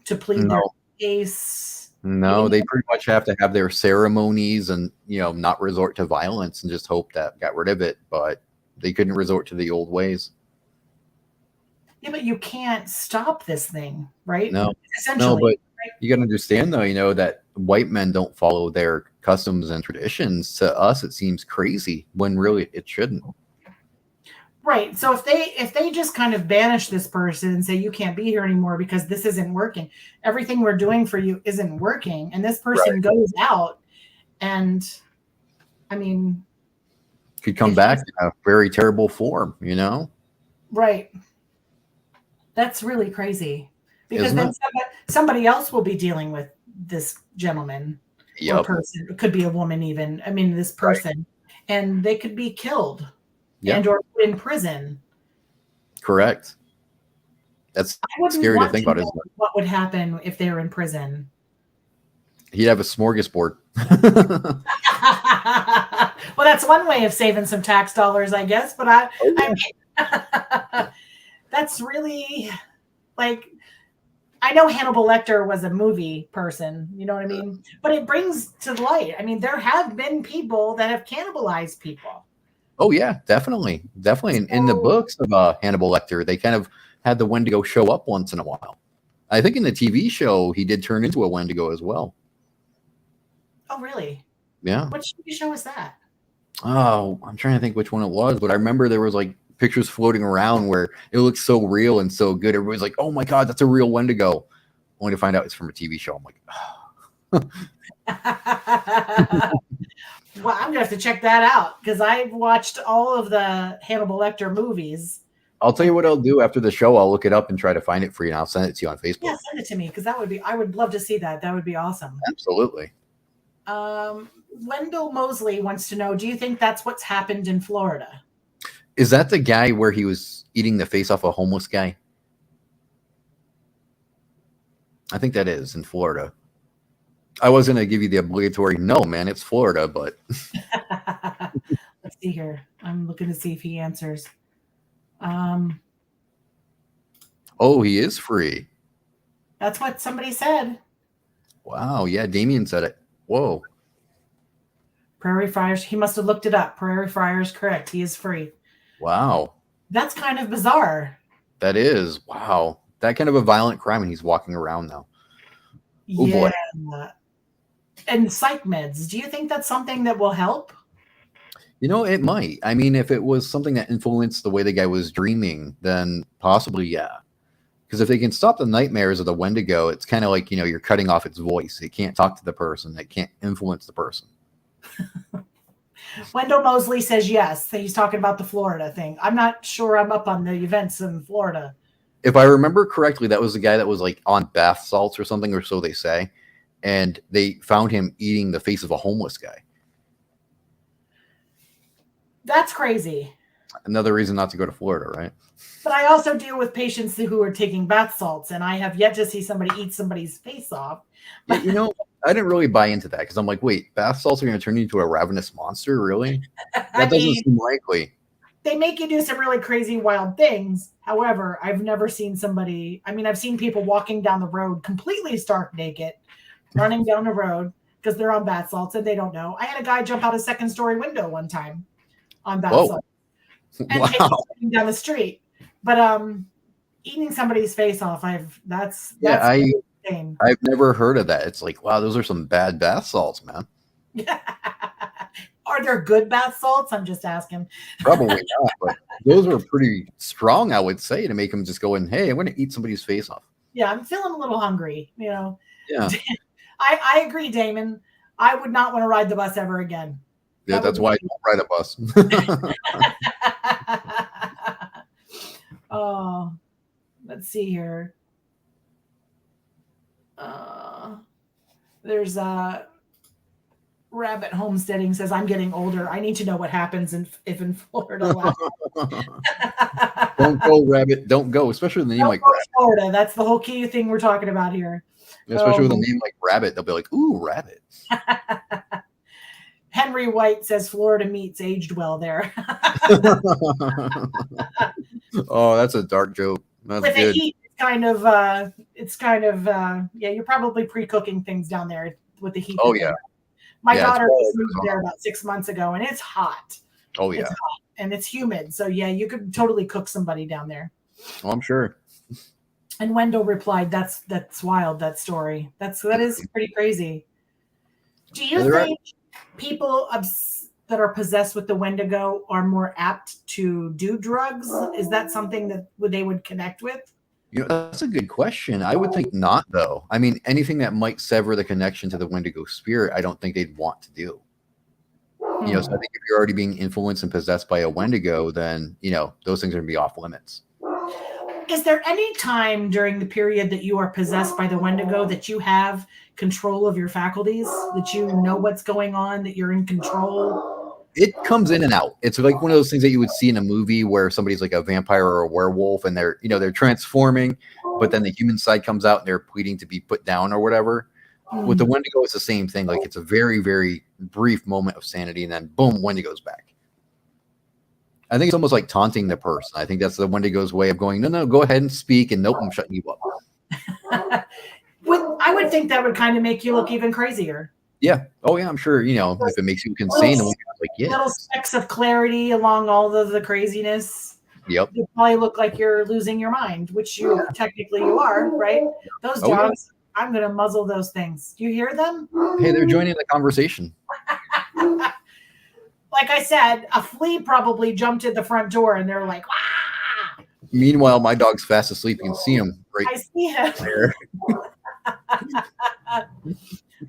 [SPEAKER 3] plead their case.
[SPEAKER 4] No, they pretty much have to have their ceremonies and, not resort to violence and just hope that got rid of it. But they couldn't resort to the old ways.
[SPEAKER 3] Yeah, but you can't stop this thing, right?
[SPEAKER 4] No,
[SPEAKER 3] essentially.
[SPEAKER 4] But you got to understand, though, that white men don't follow their customs and traditions. To us, it seems crazy when really it shouldn't.
[SPEAKER 3] Right. So if they just kind of banish this person and say you can't be here anymore because this isn't working, everything we're doing for you isn't working, and this person goes out, and I mean,
[SPEAKER 4] could come back in a very terrible form,
[SPEAKER 3] Right. That's really crazy, because then somebody else will be dealing with this gentleman or person. It could be a woman, even. I mean, this person, and they could be killed. And or put in prison. Correct.
[SPEAKER 4] That's scary to think about, isn't it?
[SPEAKER 3] What would happen if they were in prison?
[SPEAKER 4] He'd have a smorgasbord.
[SPEAKER 3] Well, that's one way of saving some tax dollars, I guess. But I mean, that's really, like, I know Hannibal Lecter was a movie person, you know what I mean? But it brings to light, I mean, there have been people that have cannibalized people.
[SPEAKER 4] Oh yeah, definitely. In the books of Hannibal Lecter, they kind of had the Wendigo show up once in a while. I think in the TV show, he did turn into a Wendigo as well.
[SPEAKER 3] Oh, really?
[SPEAKER 4] Yeah.
[SPEAKER 3] What TV show was that?
[SPEAKER 4] Oh, I'm trying to think which one it was, but I remember there was like pictures floating around where it looked so real and so good. Everybody's like, "Oh my God, that's a real Wendigo." Only to find out it's from a TV show. I'm like, oh.
[SPEAKER 3] Well, I'm gonna have to check that out because I've watched all of the Hannibal Lecter movies.
[SPEAKER 4] I'll tell you what I'll do after the show. I'll look it up and try to find it for you, and I'll send it to you on Facebook.
[SPEAKER 3] Yeah, send it to me because I would love to see that. That would be awesome.
[SPEAKER 4] Absolutely.
[SPEAKER 3] Wendell Mosley wants to know, do you think that's what's happened in Florida?
[SPEAKER 4] Is that the guy where he was eating the face off a homeless guy? I think that is in Florida. I was going to give you the obligatory, no, man, it's Florida, but.
[SPEAKER 3] Let's see here. I'm looking to see if he answers.
[SPEAKER 4] Oh, he is free.
[SPEAKER 3] That's what somebody said.
[SPEAKER 4] Wow. Yeah, Damien said it. Whoa.
[SPEAKER 3] Prairie Friars. He must have looked it up. Prairie Friars, correct. He is free.
[SPEAKER 4] Wow.
[SPEAKER 3] That's kind of bizarre.
[SPEAKER 4] That is. Wow. That kind of a violent crime, and he's walking around now. Oh,
[SPEAKER 3] yeah.
[SPEAKER 4] boy.
[SPEAKER 3] And psych meds. Do you think that's something that will help?
[SPEAKER 4] You know, it might. I mean, if it was something that influenced the way the guy was dreaming, then possibly, yeah. Because if they can stop the nightmares of the Wendigo, it's kind of like, you know, you're cutting off its voice. It can't talk to the person. It can't influence the person.
[SPEAKER 3] Wendell Mosley says yes. He's talking about the Florida thing. I'm not sure I'm up on the events in Florida.
[SPEAKER 4] If I remember correctly, that was the guy that was like on bath salts or something, or so they say. And they found him eating the face of a homeless guy.
[SPEAKER 3] That's crazy.
[SPEAKER 4] Another reason not to go to Florida, right?
[SPEAKER 3] But I also deal with patients who are taking bath salts, and I have yet to see somebody eat somebody's face off.
[SPEAKER 4] Yeah, you know, I didn't really buy into that because I'm like, wait, bath salts are going to turn you into a ravenous monster? Really? That doesn't seem likely.
[SPEAKER 3] They make you do some really crazy, wild things. However, I've never seen somebody, I mean, I've seen people walking down the road completely stark naked, running down the road because they're on bath salts and they don't know. I had a guy jump out a second-story window one time on bath salts and taking down the street. But eating somebody's face off, that's insane.
[SPEAKER 4] I've never heard of that. It's like, wow, those are some bad bath salts, man.
[SPEAKER 3] Are there good bath salts? I'm just asking.
[SPEAKER 4] Probably not, but those are pretty strong, I would say, to make them just go in, hey, I'm going to eat somebody's face off.
[SPEAKER 3] Yeah, I'm feeling a little hungry, you know.
[SPEAKER 4] Yeah.
[SPEAKER 3] I agree, Damon. I would not want to ride the bus ever again.
[SPEAKER 4] Yeah, that's why I don't ride a bus.
[SPEAKER 3] Oh, let's see here. There's a Rabbit Homesteading says, I'm getting older. I need to know what happens if in Florida.
[SPEAKER 4] Don't go, Rabbit. Don't go, especially with a name like Rabbit.
[SPEAKER 3] Florida. That's the whole key thing we're talking about here.
[SPEAKER 4] Especially with a name like Rabbit. They'll be like, ooh, Rabbit.
[SPEAKER 3] Henry White says Florida meats aged well there.
[SPEAKER 4] Oh, that's a dark joke. That's
[SPEAKER 3] with
[SPEAKER 4] good.
[SPEAKER 3] the heat, yeah, you're probably pre-cooking things down there with the heat.
[SPEAKER 4] Oh, yeah.
[SPEAKER 3] My daughter moved there about 6 months ago, and it's hot.
[SPEAKER 4] Oh, yeah.
[SPEAKER 3] It's hot, and it's humid. So, yeah, you could totally cook somebody down there.
[SPEAKER 4] Oh, I'm sure.
[SPEAKER 3] And Wendell replied, that's wild, that story. That is pretty crazy. Do you think people that are possessed with the Wendigo are more apt to do drugs? Is that something that they would connect with?
[SPEAKER 4] You know, that's a good question. I would think not, though. I mean, anything that might sever the connection to the Wendigo spirit, I don't think they'd want to do. You know, so I think if you're already being influenced and possessed by a Wendigo, then, you know, those things are going to be off limits.
[SPEAKER 3] Is there any time during the period that you are possessed by the Wendigo that you have control of your faculties, that you know what's going on, that you're in control?
[SPEAKER 4] It comes in and out. It's like one of those things that you would see in a movie where somebody's like a vampire or a werewolf and they're transforming, but then the human side comes out and they're pleading to be put down or whatever. With the Wendigo, it's the same thing. Like, it's a very, very brief moment of sanity, and then boom, Wendigo's back. I think it's almost like taunting the person. I think that's the Wendigo's way of going, no, go ahead and speak, and nope, I'm shutting you up.
[SPEAKER 3] I would think that would kind of make you look even crazier.
[SPEAKER 4] Yeah. Oh, yeah, I'm sure, you know, if it makes you insane, like, yeah.
[SPEAKER 3] Little specks of clarity along all of the craziness.
[SPEAKER 4] Yep.
[SPEAKER 3] You probably look like you're losing your mind, which technically you are, right? Those dogs, I'm going to muzzle those things. Do you hear them?
[SPEAKER 4] Hey, they're joining the conversation.
[SPEAKER 3] Like I said, a flea probably jumped at the front door and they're like, ah!
[SPEAKER 4] Meanwhile, my dog's fast asleep. You can see him right
[SPEAKER 3] I see him.
[SPEAKER 4] there.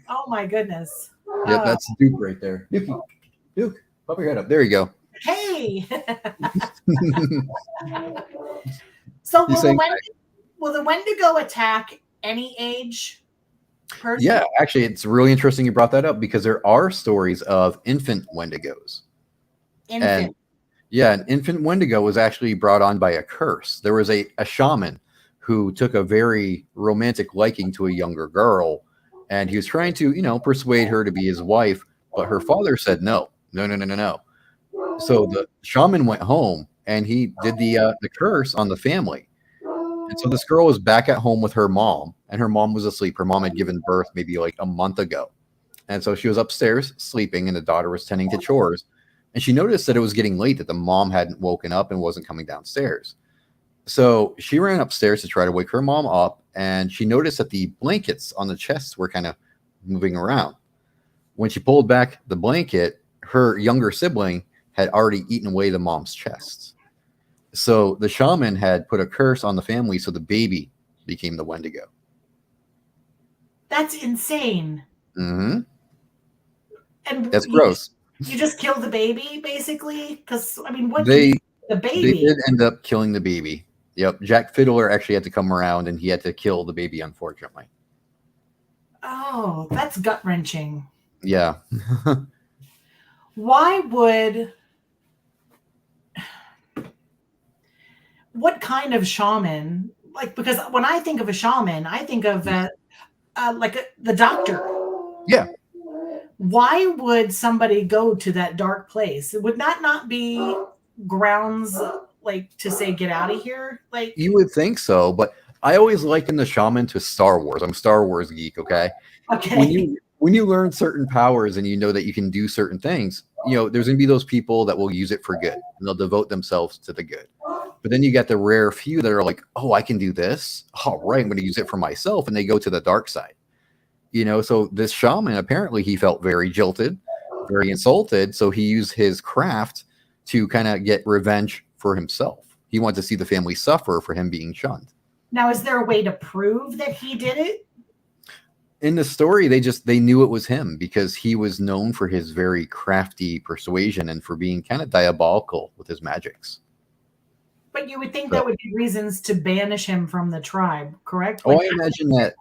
[SPEAKER 3] Oh, my goodness.
[SPEAKER 4] Yep, that's Duke right there. Duke, pop your head up. There you go.
[SPEAKER 3] Hey. So will the Wendigo attack any age?
[SPEAKER 4] Yeah, actually, it's really interesting you brought that up because there are stories of infant Wendigos. And yeah, an infant Wendigo was actually brought on by a curse. There was a shaman who took a very romantic liking to a younger girl, and he was trying to, persuade her to be his wife, but her father said no, no, no, no, no, no. So the shaman went home and he did the curse on the family. And so this girl was back at home with her mom, and her mom was asleep. Her mom had given birth maybe like a month ago. And so she was upstairs sleeping, and the daughter was tending to chores. And she noticed that it was getting late, that the mom hadn't woken up and wasn't coming downstairs. So she ran upstairs to try to wake her mom up, and she noticed that the blankets on the chests were kind of moving around. When she pulled back the blanket, her younger sibling had already eaten away the mom's chest. So the shaman had put a curse on the family, so the baby became the Wendigo.
[SPEAKER 3] That's insane.
[SPEAKER 4] Mm-hmm.
[SPEAKER 3] And
[SPEAKER 4] that's gross.
[SPEAKER 3] You just killed the baby, basically? Because, I mean, what
[SPEAKER 4] the
[SPEAKER 3] baby?
[SPEAKER 4] They did end up killing the baby. Yep. Jack Fiddler actually had to come around, and he had to kill the baby, unfortunately.
[SPEAKER 3] Oh, that's gut-wrenching.
[SPEAKER 4] Yeah.
[SPEAKER 3] Why would... What kind of shaman? Like, because when I think of a shaman, I think of the doctor.
[SPEAKER 4] Yeah.
[SPEAKER 3] Why would somebody go to that dark place? Would that not be grounds like to say get out of here? Like,
[SPEAKER 4] you would think so, but I always liken the shaman to Star Wars. I'm a Star Wars geek. Okay. When you learn certain powers and you know that you can do certain things, there's going to be those people that will use it for good and they'll devote themselves to the good. But then you get the rare few that are like, oh, I can do this. All right, I'm going to use it for myself. And they go to the dark side. So this shaman, apparently he felt very jilted, very insulted. So he used his craft to kind of get revenge for himself. He wanted to see the family suffer for him being shunned.
[SPEAKER 3] Now, is there a way to prove that he did it?
[SPEAKER 4] In the story, they knew it was him because he was known for his very crafty persuasion and for being kind of diabolical with his magics.
[SPEAKER 3] But you would think that would be reasons to banish him from the tribe, correct?
[SPEAKER 4] Oh, I imagine that,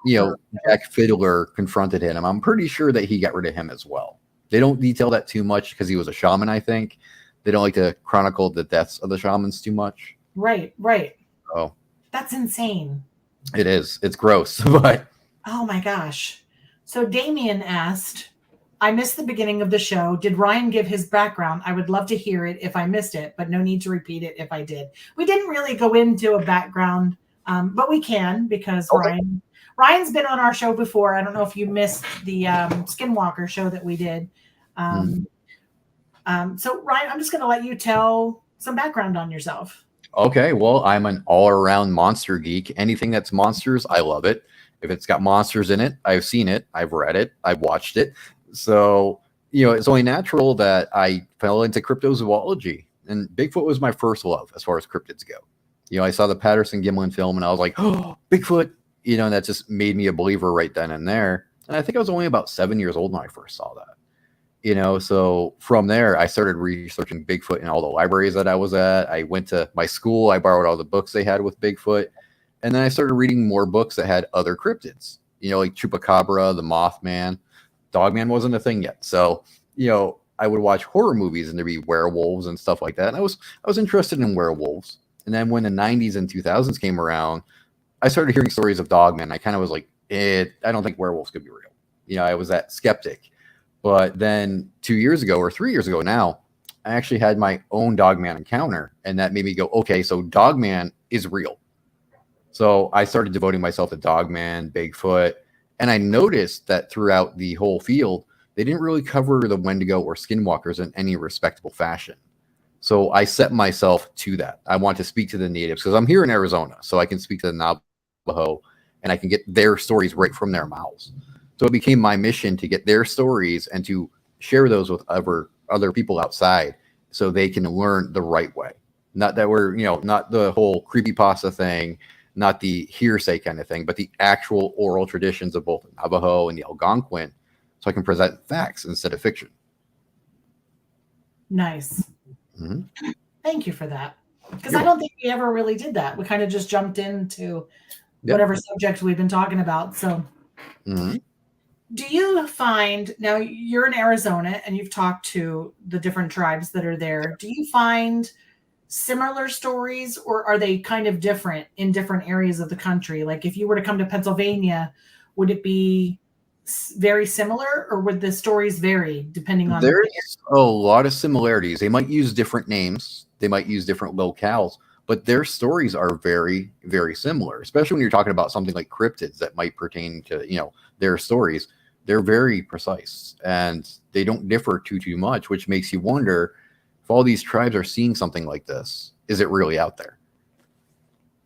[SPEAKER 4] Jack Fiddler confronted him. I'm pretty sure that he got rid of him as well. They don't detail that too much because he was a shaman, I think. They don't like to chronicle the deaths of the shamans too much.
[SPEAKER 3] Right.
[SPEAKER 4] Oh.
[SPEAKER 3] That's insane.
[SPEAKER 4] It is. It's gross, but...
[SPEAKER 3] Oh, my gosh. So Damien asked... I missed the beginning of the show. Did Ryan give his background? I would love to hear it if I missed it, but no need to repeat it if I did. We didn't really go into a background, but we can because
[SPEAKER 4] okay.
[SPEAKER 3] Ryan's been on our show before. I don't know if you missed the Skinwalker show that we did. So Ryan, I'm just going to let you tell some background on yourself.
[SPEAKER 4] Okay, well, I'm an all-around monster geek. Anything that's monsters, I love it. If it's got monsters in it, I've seen it, I've read it, I've watched it. So, it's only natural that I fell into cryptozoology, and Bigfoot was my first love as far as cryptids go. I saw the Patterson-Gimlin film and I was like, oh, Bigfoot, and that just made me a believer right then and there. And I think I was only about 7 years old when I first saw that, so from there, I started researching Bigfoot in all the libraries that I was at. I went to my school, I borrowed all the books they had with Bigfoot. And then I started reading more books that had other cryptids, like Chupacabra, the Mothman. Dogman wasn't a thing yet. So, I would watch horror movies and there'd be werewolves and stuff like that. And I was interested in werewolves. And then when the 90s and 2000s came around, I started hearing stories of Dogman. I kind of was like, I don't think werewolves could be real. I was that skeptic. But then 2 years ago or 3 years ago now, I actually had my own Dogman encounter. And that made me go, okay, so Dogman is real. So I started devoting myself to Dogman, Bigfoot. And I noticed that throughout the whole field, they didn't really cover the Wendigo or Skinwalkers in any respectable fashion. So I set myself to that. I want to speak to the natives because I'm here in Arizona, so I can speak to the Navajo and I can get their stories right from their mouths. So it became my mission to get their stories and to share those with other people outside so they can learn the right way. Not that we're, not the whole creepypasta thing, not the hearsay kind of thing, but the actual oral traditions of both the Navajo and the Algonquin, so I can present facts instead of fiction.
[SPEAKER 3] Nice.
[SPEAKER 4] Mm-hmm.
[SPEAKER 3] Thank you for that. Because I don't think we ever really did that. We kind of just jumped into whatever subject we've been talking about. So Do you find, now you're in Arizona and you've talked to the different tribes that are there, do you find similar stories, or are they kind of different in different areas of the country? Like if you were to come to Pennsylvania, would it be very similar, or would the stories vary depending on the area?
[SPEAKER 4] There's a lot of similarities. They might use different names, they might use different locales, but their stories are very, very similar, especially when you're talking about something like cryptids that might pertain to, their stories. They're very precise and they don't differ too much, which makes you wonder if all these tribes are seeing something like this, is it really out there?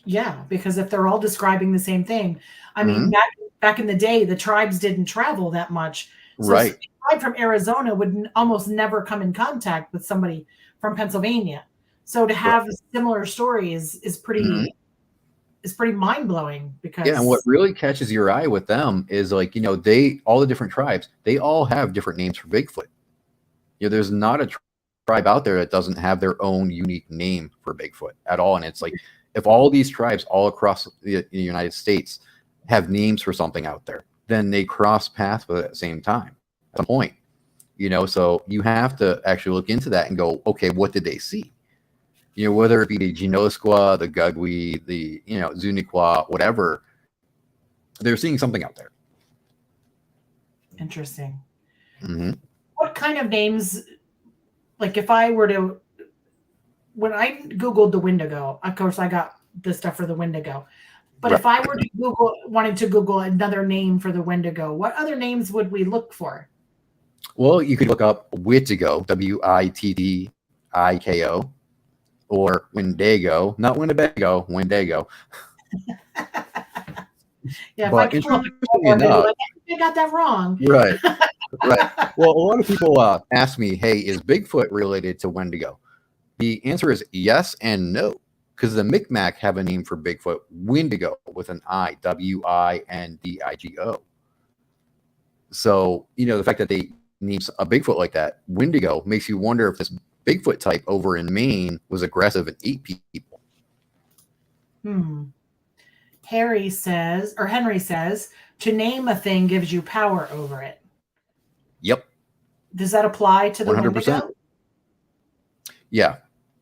[SPEAKER 3] Yeah, because if they're all describing the same thing, I mean,
[SPEAKER 4] Mhm.
[SPEAKER 3] back in the day, the tribes didn't travel that much. So a
[SPEAKER 4] Right.
[SPEAKER 3] tribe from Arizona would almost never come in contact with somebody from Pennsylvania. So to
[SPEAKER 4] Right.
[SPEAKER 3] have a similar story
[SPEAKER 4] Mhm.
[SPEAKER 3] is pretty mind blowing
[SPEAKER 4] Yeah, and what
[SPEAKER 3] because
[SPEAKER 4] really catches your eye with them is like, they all the different tribes, they all have different names for Bigfoot. There's not a tribe out there that doesn't have their own unique name for Bigfoot at all. And it's like, if all these tribes all across the United States have names for something out there, then they cross paths with it at the same time at some point. So you have to actually look into that and go, okay, what did they see? Whether it be the Genosqua, the Gugwe, the Zuniqua, whatever, they're seeing something out there.
[SPEAKER 3] interesting.
[SPEAKER 4] Hmm.
[SPEAKER 3] What kind of names, like if I were to, when I Googled the Wendigo, of course I got the stuff for the Wendigo. But
[SPEAKER 4] Right.
[SPEAKER 3] if I were to wanted to Google another name for the Wendigo, what other names would we look for?
[SPEAKER 4] Well, you could look up Wittigo, Wittiko, or Wendigo, not Winnebago, Wendigo.
[SPEAKER 3] Yeah, if I
[SPEAKER 4] But
[SPEAKER 3] could pull up a
[SPEAKER 4] interestingly
[SPEAKER 3] Google and they'd be
[SPEAKER 4] enough,
[SPEAKER 3] like, I think I got that wrong.
[SPEAKER 4] right, right. Well, a lot of people ask me, hey, is Bigfoot related to Wendigo? The answer is yes and no, because the Micmac have a name for Bigfoot, Wendigo, with an I, Windigo. So, the fact that they named a Bigfoot like that, Wendigo, makes you wonder if this Bigfoot type over in Maine was aggressive and ate people.
[SPEAKER 3] Hmm. Henry says, to name a thing gives you power over it.
[SPEAKER 4] Yep,
[SPEAKER 3] Does that apply to the
[SPEAKER 4] 100%.
[SPEAKER 3] Wendigo?
[SPEAKER 4] Yeah.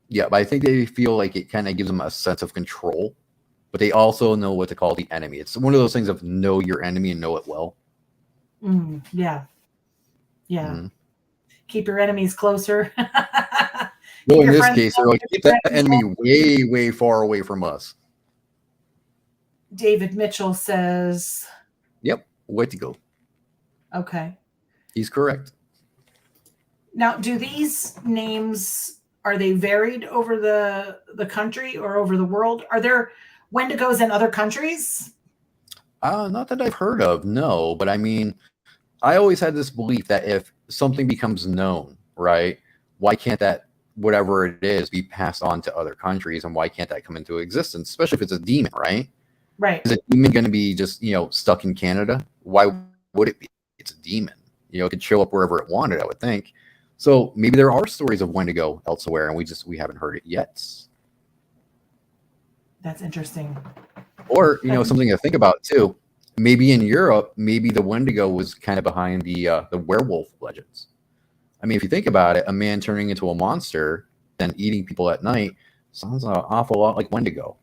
[SPEAKER 4] Yeah, but I think they feel like it kind of gives them a sense of control, but they also know what to call the enemy. It's one of those things of know your enemy and know it well.
[SPEAKER 3] Yeah. Yeah.
[SPEAKER 4] Mhm.
[SPEAKER 3] Keep your enemies closer.
[SPEAKER 4] Well,
[SPEAKER 3] Keep
[SPEAKER 4] in
[SPEAKER 3] your
[SPEAKER 4] this
[SPEAKER 3] friends
[SPEAKER 4] case, they're
[SPEAKER 3] closer.
[SPEAKER 4] like,
[SPEAKER 3] Keep
[SPEAKER 4] keep
[SPEAKER 3] your
[SPEAKER 4] that
[SPEAKER 3] enemies
[SPEAKER 4] enemy
[SPEAKER 3] closer.
[SPEAKER 4] way, way far away from us.
[SPEAKER 3] David Mitchell says,
[SPEAKER 4] Yep, way to go.
[SPEAKER 3] okay.
[SPEAKER 4] He's correct.
[SPEAKER 3] Now, do these names, are they varied over the country or over the world? Are there Wendigos in other countries?
[SPEAKER 4] Not that I've heard of, no, but I mean, I always had this belief that if something becomes known, right, why can't that, whatever it is, be passed on to other countries, and why can't that come into existence, especially if it's a demon, right?
[SPEAKER 3] Right.
[SPEAKER 4] Is a demon going to be just, stuck in Canada? Why would it be? It's a demon. It could show up wherever it wanted, I would think. So maybe there are stories of Wendigo elsewhere, and we haven't heard it yet.
[SPEAKER 3] That's interesting.
[SPEAKER 4] Or, something to think about too. Maybe in Europe, maybe the Wendigo was kind of behind the werewolf legends. I mean, if you think about it, a man turning into a monster, then eating people at night, sounds an awful lot like Wendigo.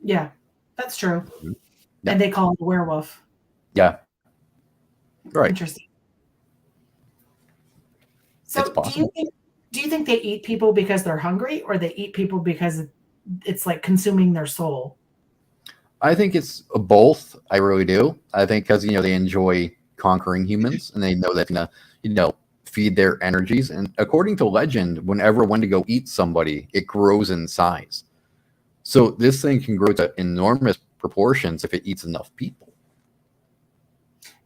[SPEAKER 3] Yeah, that's true.
[SPEAKER 4] Yeah.
[SPEAKER 3] And they call it a werewolf.
[SPEAKER 4] Yeah. Right.
[SPEAKER 3] Interesting.
[SPEAKER 4] It's
[SPEAKER 3] So
[SPEAKER 4] possible.
[SPEAKER 3] do you think they eat people because they're hungry, or they eat people because it's like consuming their soul?
[SPEAKER 4] I think it's both. I really do. I think because they enjoy conquering humans, and they know that feed their energies. And according to legend, whenever Wendigo eats somebody, it grows in size. So this thing can grow to enormous proportions if it eats enough people.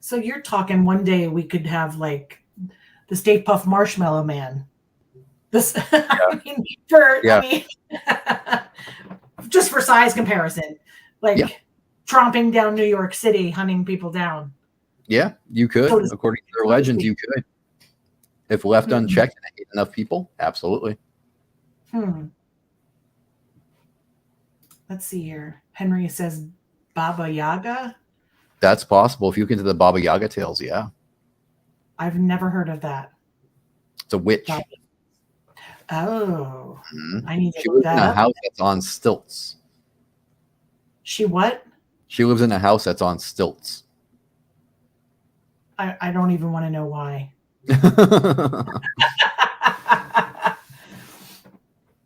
[SPEAKER 3] So you're talking one day we could have like the Stay Puft Marshmallow Man. This, I mean,
[SPEAKER 4] Yeah.
[SPEAKER 3] just for size comparison, like
[SPEAKER 4] Yeah.
[SPEAKER 3] tromping down New York City, hunting people down.
[SPEAKER 4] Yeah, you could.
[SPEAKER 3] So
[SPEAKER 4] According to their legends, you could. If left unchecked and ate enough people, absolutely.
[SPEAKER 3] Let's see here. Henry says Baba Yaga.
[SPEAKER 4] That's possible. If you look into the Baba Yaga tales, yeah.
[SPEAKER 3] I've never heard of that.
[SPEAKER 4] It's a witch.
[SPEAKER 3] Oh,
[SPEAKER 4] Mhm.
[SPEAKER 3] I need to
[SPEAKER 4] She
[SPEAKER 3] look
[SPEAKER 4] lives in
[SPEAKER 3] that
[SPEAKER 4] a
[SPEAKER 3] up.
[SPEAKER 4] house that's on stilts.
[SPEAKER 3] She what?
[SPEAKER 4] She lives in a house that's on stilts.
[SPEAKER 3] I don't even want to know why.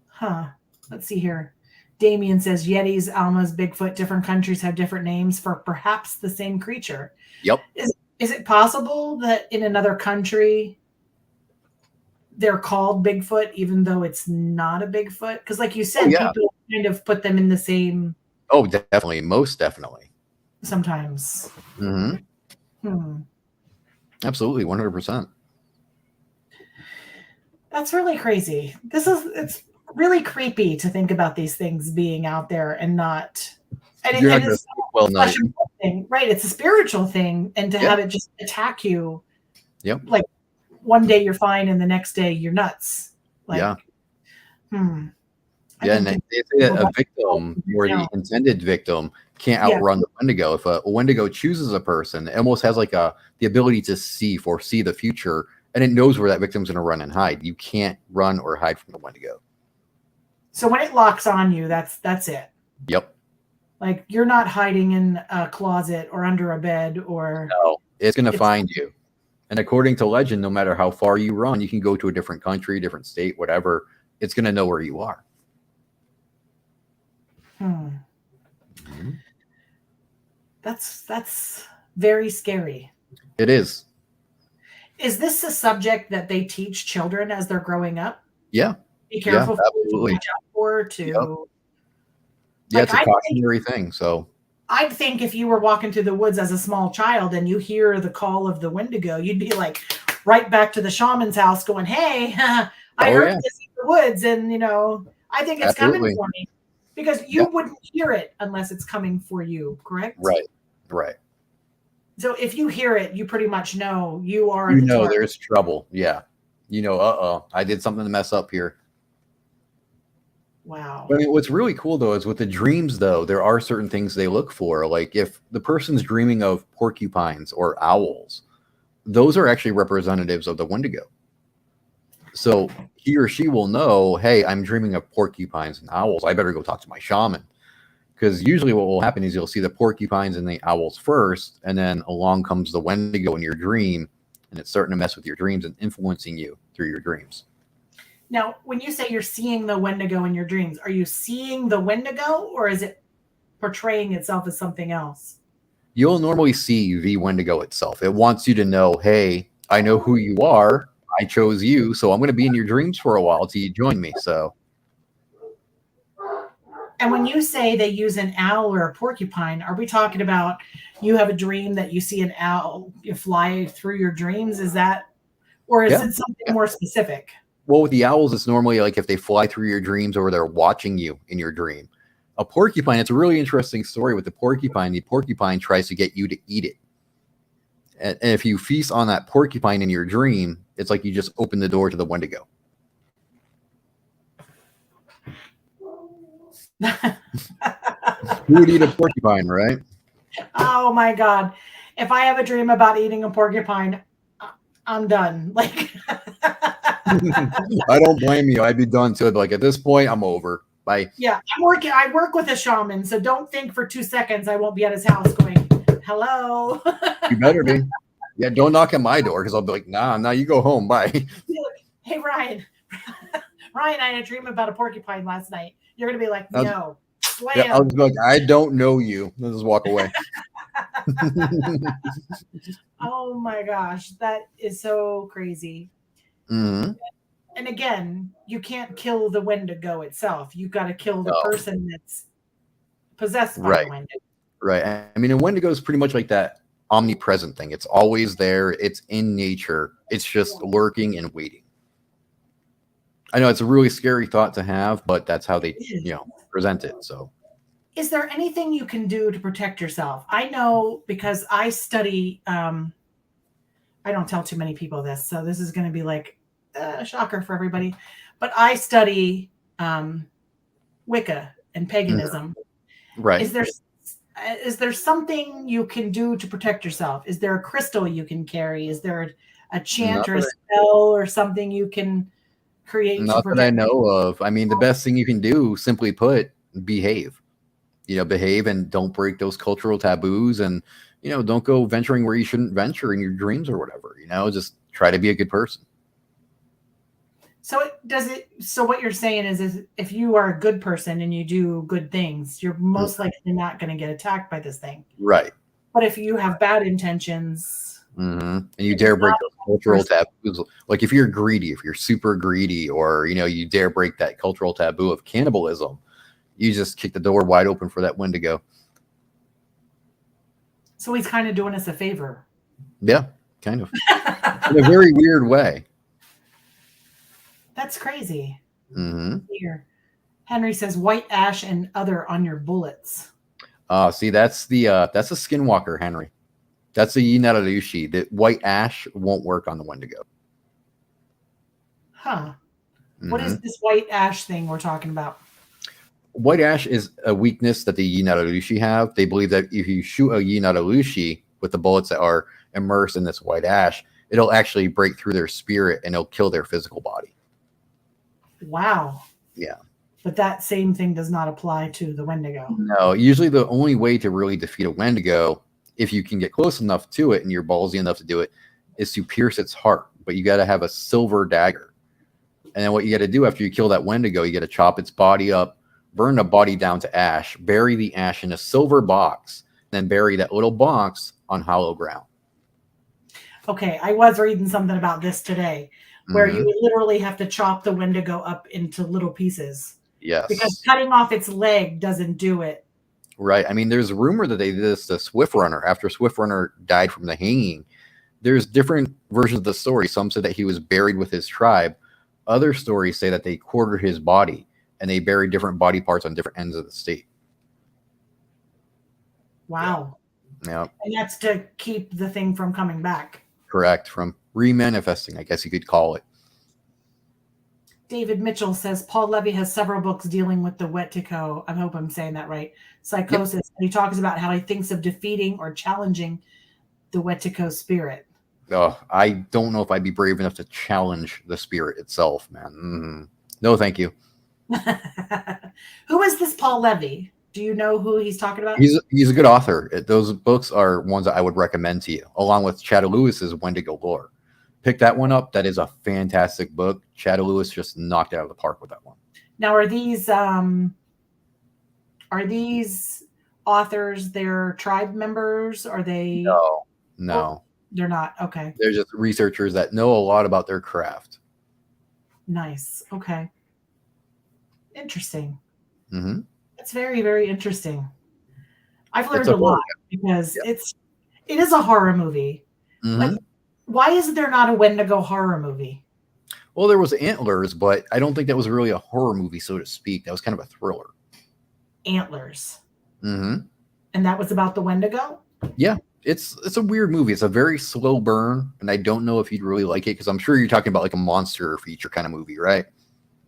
[SPEAKER 3] Huh. Let's see here. Damien says Yetis, Almas, Bigfoot, different countries have different names for perhaps the same creature.
[SPEAKER 4] Yep.
[SPEAKER 3] Is it possible that in another country they're called Bigfoot even though it's not a Bigfoot? Because like you said,
[SPEAKER 4] yeah.
[SPEAKER 3] people kind of put them in the same
[SPEAKER 4] Oh, definitely. Most definitely.
[SPEAKER 3] sometimes.
[SPEAKER 4] Absolutely. 100%.
[SPEAKER 3] That's really crazy. It's really creepy to think about these things being out there and not. And
[SPEAKER 4] You're not
[SPEAKER 3] it's
[SPEAKER 4] well,
[SPEAKER 3] such a thing, right? It's a spiritual thing, and to have it just attack you.
[SPEAKER 4] Yep.
[SPEAKER 3] Like one day you're fine, and the next day you're nuts. Like,
[SPEAKER 4] yeah.
[SPEAKER 3] I
[SPEAKER 4] And they say that a victim or the intended victim can't outrun the Wendigo. If a Wendigo chooses a person, it almost has like the ability to foresee the future, and it knows where that victim's going to run and hide. You can't run or hide from the Wendigo.
[SPEAKER 3] So when it locks on you, that's it.
[SPEAKER 4] Yep.
[SPEAKER 3] Like you're not hiding in a closet or under a bed or.
[SPEAKER 4] No, it's going to find you. And according to legend, no matter how far you run, you can go to a different country, different state, whatever. It's going to know where you are.
[SPEAKER 3] That's very scary.
[SPEAKER 4] It is.
[SPEAKER 3] Is this a subject that they teach children as they're growing up?
[SPEAKER 4] Yeah.
[SPEAKER 3] Be careful
[SPEAKER 4] yeah, absolutely.
[SPEAKER 3] to watch out for to.
[SPEAKER 4] Yep. Yeah, it's a cautionary thing. So
[SPEAKER 3] I'd think if you were walking through the woods as a small child and you hear the call of the Wendigo, you'd be like right back to the shaman's house going, "Hey, I heard this in the woods, and I think it's coming for me." Because you wouldn't hear it unless it's coming for you, correct?
[SPEAKER 4] Right.
[SPEAKER 3] So if you hear it, you pretty much know you are.
[SPEAKER 4] There's trouble. Yeah. I did something to mess up here.
[SPEAKER 3] Wow.
[SPEAKER 4] I mean, what's really cool though is with the dreams, though, there are certain things they look for. Like if the person's dreaming of porcupines or owls, those are actually representatives of the Wendigo. So he or she will know, hey, I'm dreaming of porcupines and owls. I better go talk to my shaman. Because usually what will happen is you'll see the porcupines and the owls first, and then along comes the Wendigo in your dream, and it's starting to mess with your dreams and influencing you through your dreams.
[SPEAKER 3] Now, when you say you're seeing the Wendigo in your dreams, are you seeing the Wendigo, or is it portraying itself as something else?
[SPEAKER 4] You'll normally see the Wendigo itself. It wants you to know, hey, I know who you are. I chose you, so I'm going to be in your dreams for a while till you join me. So.
[SPEAKER 3] And when you say they use an owl or a porcupine, are we talking about you have a dream that you see an owl fly through your dreams? Is that, or is it something more specific?
[SPEAKER 4] Well, with the owls, it's normally like if they fly through your dreams or they're watching you in your dream. A porcupine, it's a really interesting story with the porcupine tries to get you to eat it. And if you feast on that porcupine in your dream, it's like you just open the door to the Wendigo. Who would eat a porcupine, right?
[SPEAKER 3] Oh my God. If I have a dream about eating a porcupine, I'm done. Like
[SPEAKER 4] I don't blame you. I'd be done too. Like at this point, I'm over. Bye.
[SPEAKER 3] Yeah, I work with a shaman, so don't think for 2 seconds I won't be at his house going, "Hello."
[SPEAKER 4] You better be. Yeah, don't knock at my door because I'll be like, nah, you go home. Bye.
[SPEAKER 3] Hey, Ryan. Ryan, I had a dream about a porcupine last night. You're gonna be like, no.
[SPEAKER 4] Yeah, I'll just be like, I don't know you. I'll just walk away.
[SPEAKER 3] Oh my gosh, that is so crazy.
[SPEAKER 4] Mm-hmm.
[SPEAKER 3] And again, you can't kill the Wendigo itself. You've got to kill the person that's possessed by the Wendigo.
[SPEAKER 4] Right. I mean, a Wendigo is pretty much like that omnipresent thing. It's always there. It's in nature. It's just lurking and waiting. I know it's a really scary thought to have, but that's how they, present it. So,
[SPEAKER 3] is there anything you can do to protect yourself? I know because I study. I don't tell too many people this, so this is going to be like a shocker for everybody. But I study Wicca and paganism.
[SPEAKER 4] Right.
[SPEAKER 3] Is there is there something you can do to protect yourself? Is there a crystal you can carry? Is there a chant
[SPEAKER 4] Not
[SPEAKER 3] or a
[SPEAKER 4] that
[SPEAKER 3] spell or something you can create to
[SPEAKER 4] Not that I
[SPEAKER 3] protect?
[SPEAKER 4] know of. I mean, the best thing you can do, simply put, behave. Behave and don't break those cultural taboos, and don't go venturing where you shouldn't venture in your dreams or whatever. Just try to be a good person.
[SPEAKER 3] So what you're saying is if you are a good person and you do good things, you're most likely not going to get attacked by this thing.
[SPEAKER 4] Right.
[SPEAKER 3] But if you have bad intentions,
[SPEAKER 4] and you dare break those cultural taboos, like if you're greedy, if you're super greedy, or you dare break that cultural taboo of cannibalism, you just kick the door wide open for that Wendigo.
[SPEAKER 3] So he's kind of doing us a favor.
[SPEAKER 4] Yeah, kind of. In a very weird way.
[SPEAKER 3] That's crazy.
[SPEAKER 4] Mm-hmm.
[SPEAKER 3] Here, Henry says white ash and other on your bullets.
[SPEAKER 4] See, that's a skinwalker, Henry. That's a Yinararushi. The white ash won't work on the Wendigo.
[SPEAKER 3] Huh. What is this white ash thing we're talking about?
[SPEAKER 4] White ash is a weakness that the Yinararushi have. They believe that if you shoot a Yinararushi with the bullets that are immersed in this white ash, it'll actually break through their spirit and it'll kill their physical body.
[SPEAKER 3] Wow.
[SPEAKER 4] Yeah.
[SPEAKER 3] But that same thing does not apply to the Wendigo.
[SPEAKER 4] No, usually the only way to really defeat a Wendigo, if you can get close enough to it and you're ballsy enough to do it, is to pierce its heart. But you got to have a silver dagger. And then what you got to do after you kill that Wendigo, you got to chop its body up, burn the body down to ash, bury the ash in a silver box, then bury that little box on hollow ground.
[SPEAKER 3] Okay, I was reading something about this today, where you literally have to chop the Wendigo up into little pieces.
[SPEAKER 4] Yes.
[SPEAKER 3] Because cutting off its leg doesn't do it.
[SPEAKER 4] Right. I mean, there's a rumor that they did this to Swift Runner. After Swift Runner died from the hanging, there's different versions of the story. Some said that he was buried with his tribe. Other stories say that they quartered his body and they buried different body parts on different ends of the state.
[SPEAKER 3] Wow.
[SPEAKER 4] Yeah.
[SPEAKER 3] And that's to keep the thing from coming back.
[SPEAKER 4] Correct. From remanifesting, I guess you could call it.
[SPEAKER 3] David Mitchell says Paul Levy has several books dealing with the Wendigo. I hope I'm saying that right. Psychosis. Yep. And he talks about how he thinks of defeating or challenging the Wendigo spirit.
[SPEAKER 4] Oh, I don't know if I'd be brave enough to challenge the spirit itself, man. No, thank you.
[SPEAKER 3] Who is this Paul Levy? Do you know who he's talking about?
[SPEAKER 4] He's a good author. Those books are ones that I would recommend to you, along with Chad Lewis's Wendigo Lore. Pick that one up. That is a fantastic book. Chad Lewis just knocked it out of the park with that one.
[SPEAKER 3] Now, are these authors their tribe members? Are they?
[SPEAKER 4] No,
[SPEAKER 3] oh, they're not. Okay.
[SPEAKER 4] They're just researchers that know a lot about their craft.
[SPEAKER 3] Nice. Okay. Interesting.
[SPEAKER 4] Mm-hmm.
[SPEAKER 3] That's very, very interesting. I've learned a lot because it is a horror movie.
[SPEAKER 4] Mm-hmm.
[SPEAKER 3] Like, why is there not a Wendigo horror movie?
[SPEAKER 4] Well, there was Antlers, but I don't think that was really a horror movie, so to speak. That was kind of a thriller.
[SPEAKER 3] Antlers.
[SPEAKER 4] Mm-hmm.
[SPEAKER 3] And that was about the Wendigo?
[SPEAKER 4] Yeah. It's a weird movie. It's a very slow burn, and I don't know if you'd really like it because I'm sure you're talking about like a monster feature kind of movie, right?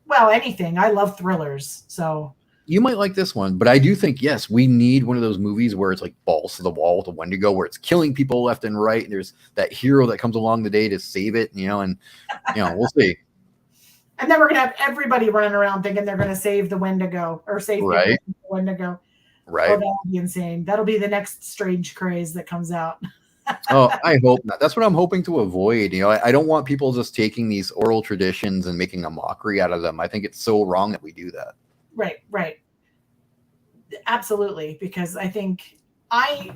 [SPEAKER 3] Well, anything. I love thrillers, so...
[SPEAKER 4] You might like this one, but I do think, yes, we need one of those movies where it's like balls to the wall with a Wendigo, where it's killing people left and right, and there's that hero that comes along the day to save it, and we'll see.
[SPEAKER 3] And then we're going to have everybody running around thinking they're going to save the Wendigo or save the Wendigo.
[SPEAKER 4] Right.
[SPEAKER 3] Oh, that'll be insane. That'll be the next strange craze that comes out.
[SPEAKER 4] Oh, I hope not. That's what I'm hoping to avoid. I don't want people just taking these oral traditions and making a mockery out of them. I think it's so wrong that we do that.
[SPEAKER 3] Right. Absolutely. Because I think I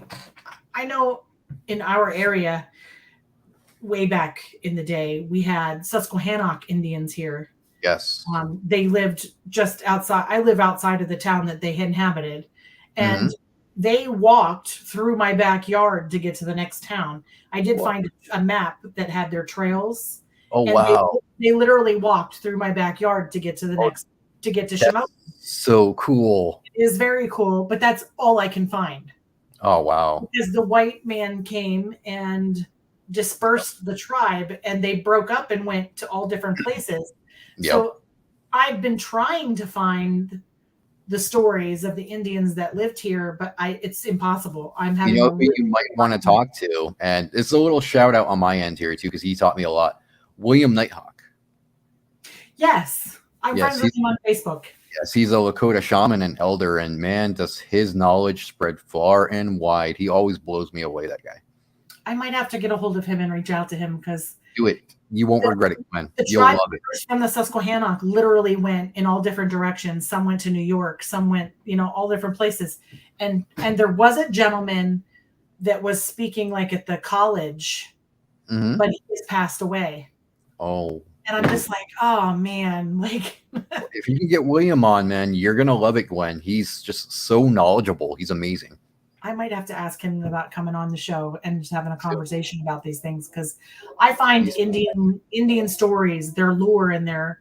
[SPEAKER 3] know in our area, way back in the day, we had Susquehannock Indians here.
[SPEAKER 4] Yes.
[SPEAKER 3] They lived just outside. I live outside of the town that they inhabited. And they walked through my backyard to get to the next town. I did find a map that had their trails.
[SPEAKER 4] Oh, wow.
[SPEAKER 3] They literally walked through my backyard to get to the next, to get to Shamokin.
[SPEAKER 4] So cool.
[SPEAKER 3] It is very cool, but that's all I can find.
[SPEAKER 4] Oh, wow.
[SPEAKER 3] Because the white man came and dispersed the tribe, and they broke up and went to all different places. Yep. So I've been trying to find the stories of the Indians that lived here, but it's impossible. I'm having
[SPEAKER 4] who you might want to talk to, and it's a little shout out on my end here too, because he taught me a lot. William Nighthawk.
[SPEAKER 3] Yes, I'm friends with him on Facebook.
[SPEAKER 4] Yes, he's a Lakota shaman and elder, and man, does his knowledge spread far and wide. He always blows me away, that guy.
[SPEAKER 3] I might have to get a hold of him and reach out to him, because
[SPEAKER 4] do it. You won't regret it, man.
[SPEAKER 3] You'll love it. From the Susquehannock literally went in all different directions. Some went to New York, some went, all different places. And there was a gentleman that was speaking like at the college, but he just passed away.
[SPEAKER 4] Oh.
[SPEAKER 3] And I'm just like, oh man, like
[SPEAKER 4] if you can get William on, man, you're gonna love it, Gwen. He's just so knowledgeable. He's amazing.
[SPEAKER 3] I might have to ask him about coming on the show and just having a conversation about these things, because I find Indian stories, their lure and their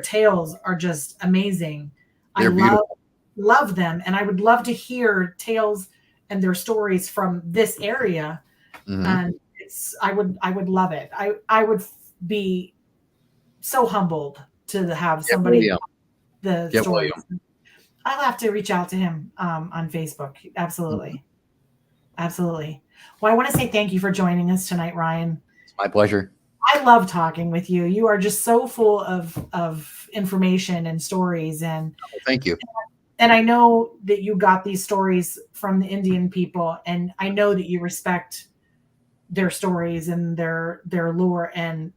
[SPEAKER 3] tales are just amazing.
[SPEAKER 4] They're beautiful.
[SPEAKER 3] Love them, and I would love to hear tales and their stories from this area. And I would love it. I would be so humbled to have somebody the stories. I'll have to reach out to him on Facebook. Absolutely. Absolutely. Well, I want to say thank you for joining us tonight, Ryan.
[SPEAKER 4] It's my pleasure.
[SPEAKER 3] I love talking with you. You are just so full of information and stories. And
[SPEAKER 4] thank you.
[SPEAKER 3] And I know that you got these stories from the Indian people, and I know that you respect their stories and their lore, and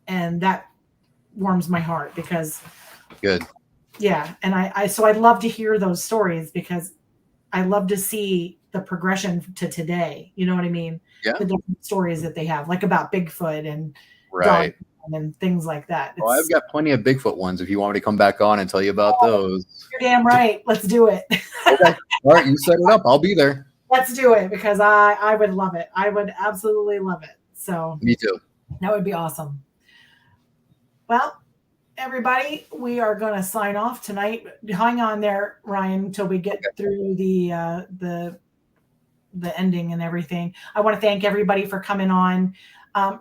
[SPEAKER 3] that warms my heart, because
[SPEAKER 4] good.
[SPEAKER 3] Yeah. And so I'd love to hear those stories, because I love to see the progression to today. You know what I mean?
[SPEAKER 4] Yeah.
[SPEAKER 3] The different stories that they have, like about Bigfoot and
[SPEAKER 4] right
[SPEAKER 3] and things like that.
[SPEAKER 4] Well, I've got plenty of Bigfoot ones if you want me to come back on and tell you about those.
[SPEAKER 3] You're damn right. Let's do it.
[SPEAKER 4] Okay. All right. You set it up. I'll be there.
[SPEAKER 3] Let's do it, because I would love it. I would absolutely love it. So
[SPEAKER 4] me too.
[SPEAKER 3] That would be awesome. Well, everybody, we are going to sign off tonight. Hang on there, Ryan, until we get through the ending and everything. I want to thank everybody for coming on.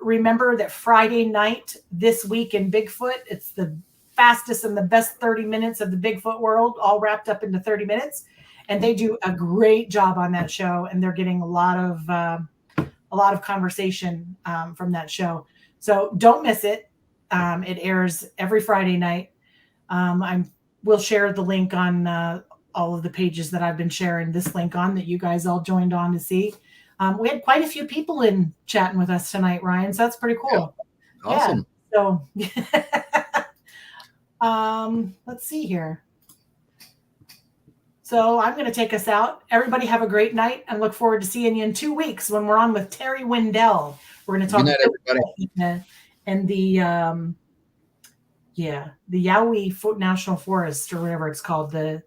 [SPEAKER 3] Remember that Friday night this week in Bigfoot, it's the fastest and the best 30 minutes of the Bigfoot world, all wrapped up into 30 minutes. And they do a great job on that show, and they're getting a lot of conversation from that show. So don't miss it. It airs every Friday night. We'll share the link on all of the pages that I've been sharing this link on, that you guys all joined on to see. We had quite a few people in chatting with us tonight, Ryan. So that's pretty cool.
[SPEAKER 4] Yeah. Awesome.
[SPEAKER 3] Yeah. So let's see here. So I'm going to take us out. Everybody have a great night, and look forward to seeing you in 2 weeks when we're on with Terry Wendell. We're going to talk
[SPEAKER 4] about everybody.
[SPEAKER 3] And the Yowie National Forest, or whatever it's called, the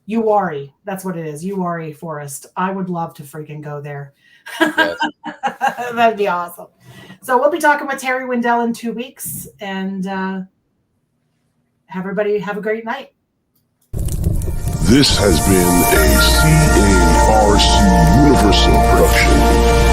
[SPEAKER 3] Uwharrie. That's what it is, Uwharrie Forest. I would love to freaking go there. Yes. That'd be awesome. So we'll be talking with Terry Wendell in 2 weeks, and everybody have a great night.
[SPEAKER 1] This has been a CARC Universal production.